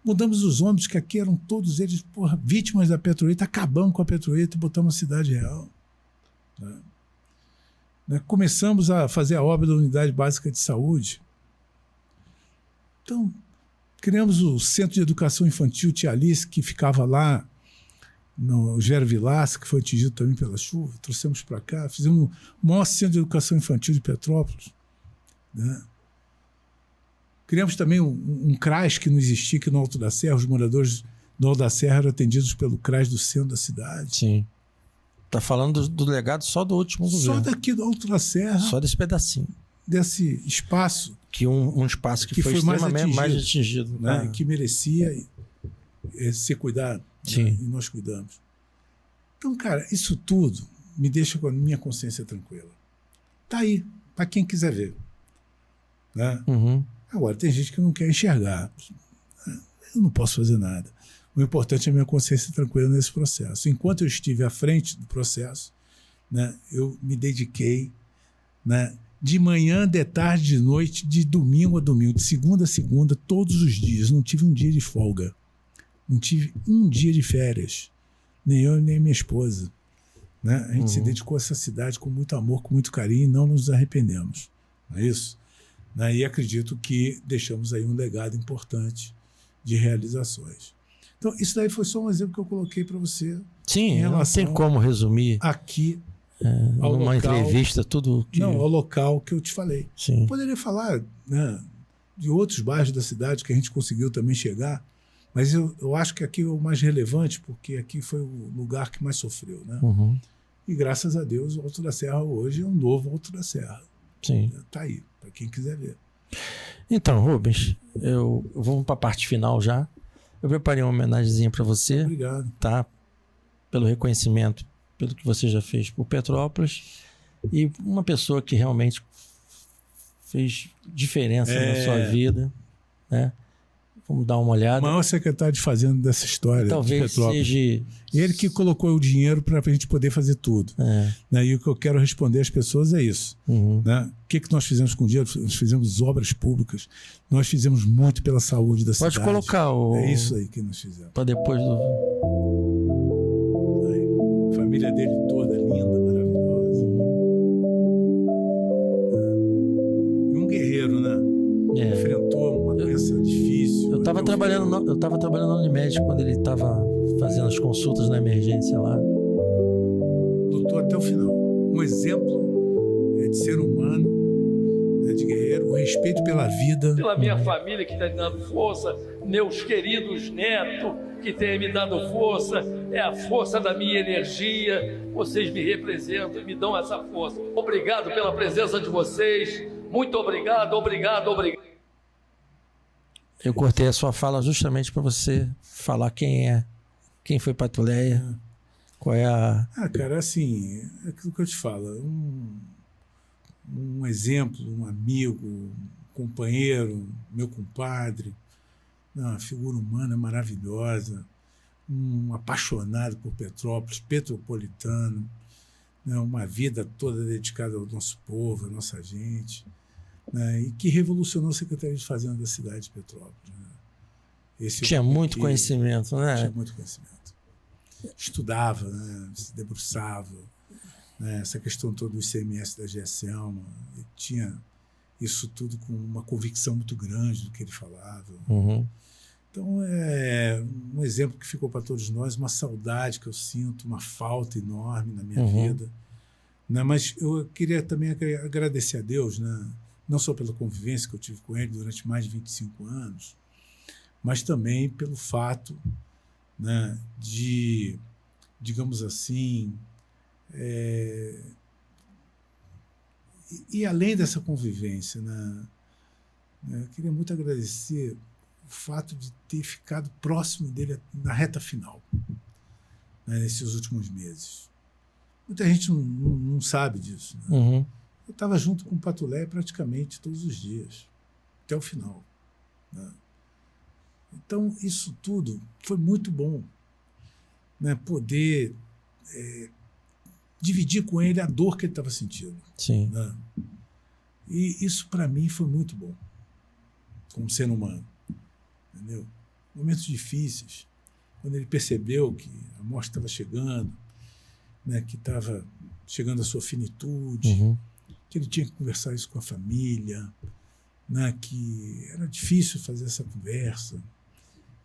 Mudamos os ônibus, que aqui eram todos eles vítimas da petroleta, acabamos com a petroleta e botamos a cidade real. Né? Começamos a fazer a obra da Unidade Básica de Saúde. Então, criamos o Centro de Educação Infantil Tia Alice, que ficava lá no Gero Vilaça, que foi atingido também pela chuva. Trouxemos para cá, fizemos o maior Centro de Educação Infantil de Petrópolis. Né? Criamos também um CRAS que não existia aqui no Alto da Serra. Os moradores do Alto da Serra eram atendidos pelo CRAS do centro da cidade. Sim. Tá falando do legado só do último governo. Só daqui do Alto da Serra. Só desse pedacinho. Desse espaço. Que um espaço que foi extremamente mais atingido. Né? Que merecia ser cuidado. Sim. Né? E nós cuidamos. Então, cara, isso tudo me deixa com a minha consciência tranquila. Tá aí, para quem quiser ver. Né? Uhum. Agora, tem gente que não quer enxergar. Eu não posso fazer nada. O importante é a minha consciência tranquila nesse processo. Enquanto eu estive à frente do processo, né, eu me dediquei, né, de manhã, de tarde, de noite, de domingo a domingo, de segunda a segunda, todos os dias. Não tive um dia de folga. Não tive um dia de férias. Nem eu, nem minha esposa. Né? A gente se dedicou a essa cidade com muito amor, com muito carinho e não nos arrependemos. Não é isso? Né? E acredito que deixamos aí um legado importante de realizações. Então, isso daí foi só um exemplo que eu coloquei para você. Sim, não tem como resumir aqui numa entrevista tudo que... Não, ao local que eu te falei. Sim. Eu poderia falar, né, de outros bairros da cidade que a gente conseguiu também chegar, mas eu acho que aqui é o mais relevante, porque aqui foi o lugar que mais sofreu. Né? Uhum. E graças a Deus, o Alto da Serra hoje é um novo Alto da Serra. Sim. Está aí, para quem quiser ver. Então, Rubens, vamos para a parte final já. Eu preparei uma homenagemzinha para você. Obrigado. Tá? Pelo reconhecimento, pelo que você já fez por Petrópolis. E uma pessoa que realmente fez diferença na sua vida. Né? Vamos dar uma olhada. O maior secretário de Fazenda dessa história. Talvez de Petrópolis. seja... Ele que colocou o dinheiro para a gente poder fazer tudo. Né? E o que eu quero responder às pessoas é isso. Uhum. Né? O que nós fizemos com o dinheiro? Nós fizemos obras públicas. Nós fizemos muito pela saúde da cidade. Pode colocar o... É isso aí que nós fizemos. Para depois do... Aí, a família dele toda, linda, maravilhosa. E um guerreiro, né? Enfrentou uma doença difícil. Eu estava trabalhando na Unimed quando ele estava fazendo as consultas na emergência lá. Lutou até o final. Um exemplo de ser humano, né, de guerreiro, um respeito pela vida. Pela minha família que está me dando força, meus queridos netos que têm me dado força, é a força da minha energia. Vocês me representam e me dão essa força. Obrigado pela presença de vocês. Muito obrigado. Eu cortei a sua fala justamente para você falar quem foi Patuleia, qual é a... cara, assim, é aquilo que eu te falo, um exemplo, um amigo, um companheiro, meu compadre, uma figura humana maravilhosa, um apaixonado por Petrópolis, petropolitano, né, uma vida toda dedicada ao nosso povo, à nossa gente, né, e que revolucionou a Secretaria de Fazenda da cidade de Petrópolis. Né. Tinha muito conhecimento, né? Tinha muito conhecimento. Estudava, né, se debruçava, né, essa questão toda do ICMS da GSL, ele tinha isso tudo com uma convicção muito grande do que ele falava. Uhum. Então, é um exemplo que ficou para todos nós, uma saudade que eu sinto, uma falta enorme na minha vida. Né? Mas eu queria também agradecer a Deus, né? Não só pela convivência que eu tive com ele durante mais de 25 anos, mas também pelo fato, né, de, digamos assim, e além dessa convivência, né, eu queria muito agradecer o fato de ter ficado próximo dele na reta final. né, nesses últimos meses. Muita gente não sabe disso. Né? Uhum. Eu estava junto com o Patulé praticamente todos os dias, até o final. Né? Então, isso tudo foi muito bom, né? Poder dividir com ele a dor que ele estava sentindo. Sim. Né? E isso, para mim, foi muito bom, como ser humano. Entendeu? Momentos difíceis, quando ele percebeu que a morte estava chegando, né? Que estava chegando à sua finitude, Uhum. que ele tinha que conversar isso com a família, né? Que era difícil fazer essa conversa.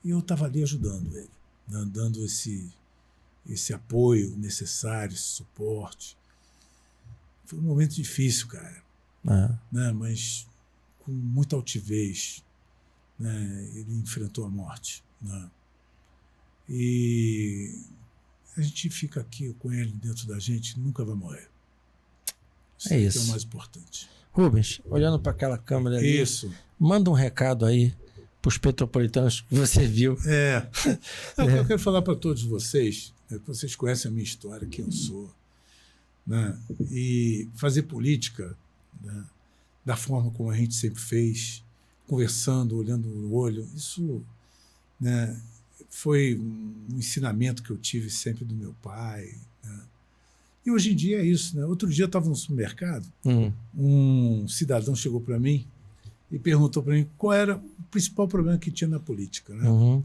E eu estava ali ajudando ele, né? Dando esse apoio necessário, esse suporte. Foi um momento difícil, cara, né? Mas com muita altivez, né? Ele enfrentou a morte. Né? E a gente fica aqui com ele dentro da gente, nunca vai morrer. É isso. Que é o mais importante. Rubens, olhando para aquela câmera ali, Isso. manda um recado aí para os petropolitanos que você viu. Eu quero falar para todos vocês, né, que vocês conhecem a minha história, quem eu sou, né, e fazer política, né, da forma como a gente sempre fez, conversando, olhando no olho, isso, né, foi um ensinamento que eu tive sempre do meu pai. Né, e hoje em dia é isso. Né? Outro dia eu estava no supermercado, um cidadão chegou para mim e perguntou para mim qual era o principal problema que tinha na política. Né? Uhum.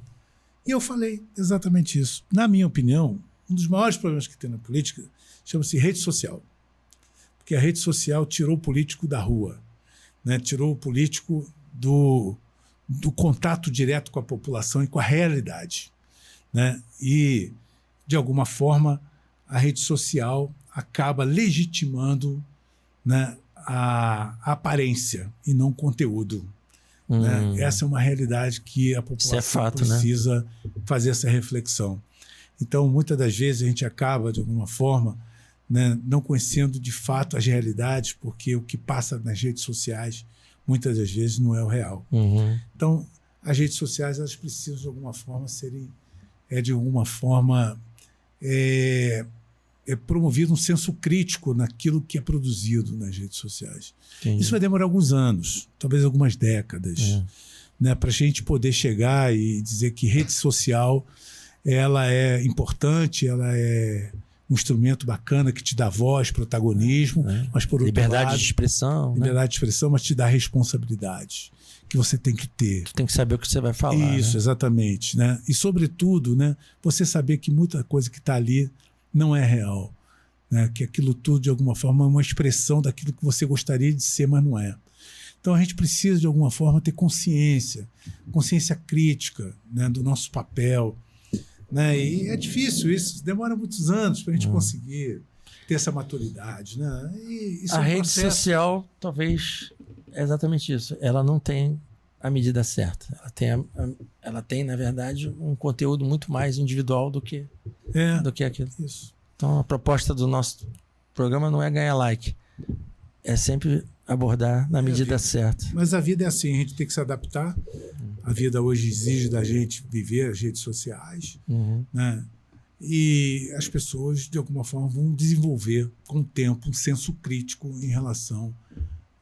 E eu falei exatamente isso. Na minha opinião, um dos maiores problemas que tem na política chama-se rede social. Porque a rede social tirou o político da rua, né? Tirou o político do contato direto com a população e com a realidade. Né? E, de alguma forma, a rede social acaba legitimando, né, a aparência e não o conteúdo. Né? Essa é uma realidade que a população precisa fazer essa reflexão. Então, muitas das vezes, a gente acaba, de alguma forma, né, não conhecendo de fato as realidades, porque o que passa nas redes sociais, muitas das vezes, não é o real. Uhum. Então, as redes sociais, elas precisam, de alguma forma, serem, de alguma forma, promovido um senso crítico naquilo que é produzido nas redes sociais. Entendi. Isso vai demorar alguns anos, talvez algumas décadas, né, para a gente poder chegar e dizer que rede social ela é importante, ela é um instrumento bacana que te dá voz, protagonismo, mas por outro liberdade lado, de expressão. liberdade de expressão, mas te dá responsabilidade que você tem que ter. Tu tem que saber o que você vai falar. Isso, né? Exatamente. Né? E, sobretudo, né, você saber que muita coisa que está ali não é real. Né? Que aquilo tudo, de alguma forma, é uma expressão daquilo que você gostaria de ser, mas não é. Então, a gente precisa, de alguma forma, ter consciência crítica, né, do nosso papel. Né? E é difícil isso, demora muitos anos para a gente conseguir ter essa maturidade. Né? E isso a rede processo. social, talvez, é exatamente isso. Ela não tem a medida certa. Ela tem, na verdade, um conteúdo muito mais individual do que aquilo. Isso. Então, a proposta do nosso programa não é ganhar like. É sempre abordar na medida certa. Mas a vida é assim, a gente tem que se adaptar. A vida hoje exige da gente viver as redes sociais. Né? E as pessoas, de alguma forma, vão desenvolver, com o tempo, um senso crítico em relação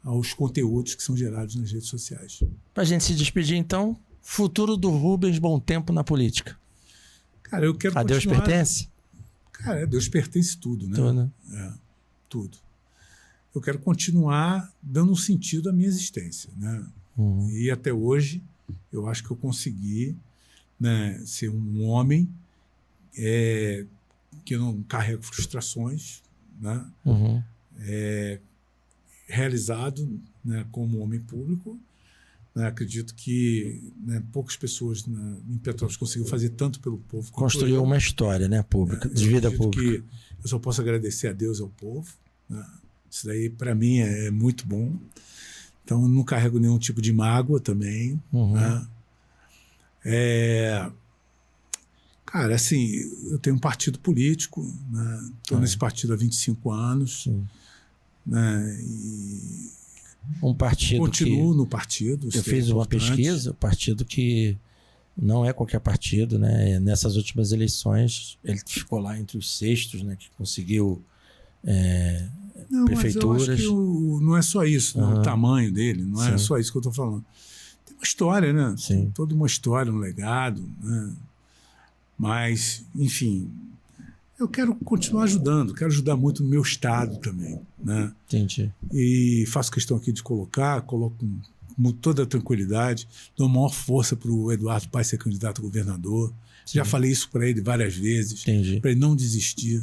aos conteúdos que são gerados nas redes sociais. Para a gente se despedir, então, futuro do Rubens Bom Tempo na política. Cara, eu quero A Deus continuar... pertence? Cara, a Deus pertence tudo, né? Tudo, né? Tudo. Eu quero continuar dando um sentido à minha existência, né? E até hoje, eu acho que eu consegui, né, ser um homem que não carrega frustrações, né? Realizado, né, como homem público. Né? Acredito que, né, poucas pessoas em Petrópolis conseguiram fazer tanto pelo povo. Construiu uma história, né, pública, de vida pública. Que eu só posso agradecer a Deus e ao povo. Né? Isso daí, para mim, é muito bom. Então, não carrego nenhum tipo de mágoa também. Né? Cara, assim, eu tenho um partido político. Estou nesse partido há 25 anos. Né? E um partido continuo no partido. Eu fiz uma pesquisa, o partido que Não é qualquer partido, né? Nessas últimas eleições, ele ficou lá entre os sextos, né? Que conseguiu prefeituras. Mas eu acho que não é só isso, né? O tamanho dele, não é só isso que eu estou falando. Tem uma história, né? Sim. Tem toda uma história, um legado, né? Mas, enfim, eu quero continuar ajudando, quero ajudar muito no meu estado também, né? Entendi. E faço questão aqui de coloco com toda a tranquilidade, dou maior força para o Eduardo Paes ser candidato a governador. Sim. Já falei isso para ele várias vezes, Entendi. para ele não desistir,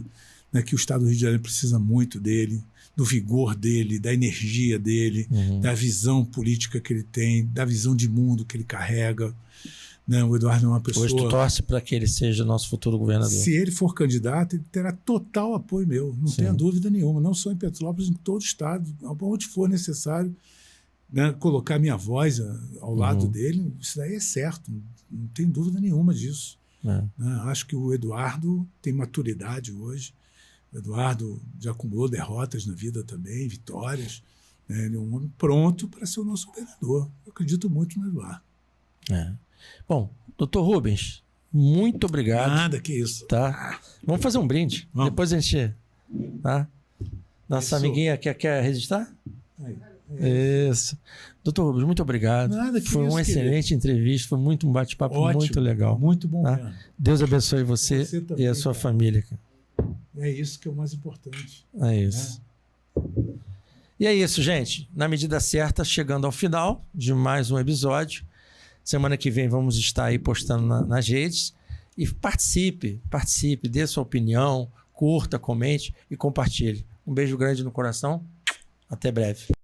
né, que o estado do Rio de Janeiro precisa muito dele, do vigor dele, da energia dele, da visão política que ele tem, da visão de mundo que ele carrega. Né? O Eduardo é uma pessoa... Hoje tu torce para que ele seja nosso futuro governador. Se ele for candidato, ele terá total apoio meu, não tenha dúvida nenhuma, não só em Petrópolis, em todo o estado, onde for necessário, né, colocar minha voz ao lado dele, isso daí é certo, não tem dúvida nenhuma disso. Né? Acho que o Eduardo tem maturidade hoje, o Eduardo já acumulou derrotas na vida também, vitórias, né? Ele é um homem pronto para ser o nosso governador. Eu acredito muito no Eduardo. Bom, doutor Rubens, muito obrigado. Nada, que isso. Tá? Vamos fazer um brinde. Vamos. Depois a gente... Tá? Nossa amiguinha quer registrar? Aí. Isso. Doutor Rubens, muito obrigado. Nada, que foi isso, uma excelente entrevista, foi muito um bate-papo muito legal. Muito bom tá? mesmo. Deus abençoe você também, e a sua cara. família. Cara. É isso que é o mais importante. É isso. E é isso, gente. Na medida certa, chegando ao final de mais um episódio. Semana que vem vamos estar aí postando nas redes. E participe, dê sua opinião, curta, comente e compartilhe. Um beijo grande no coração. Até breve.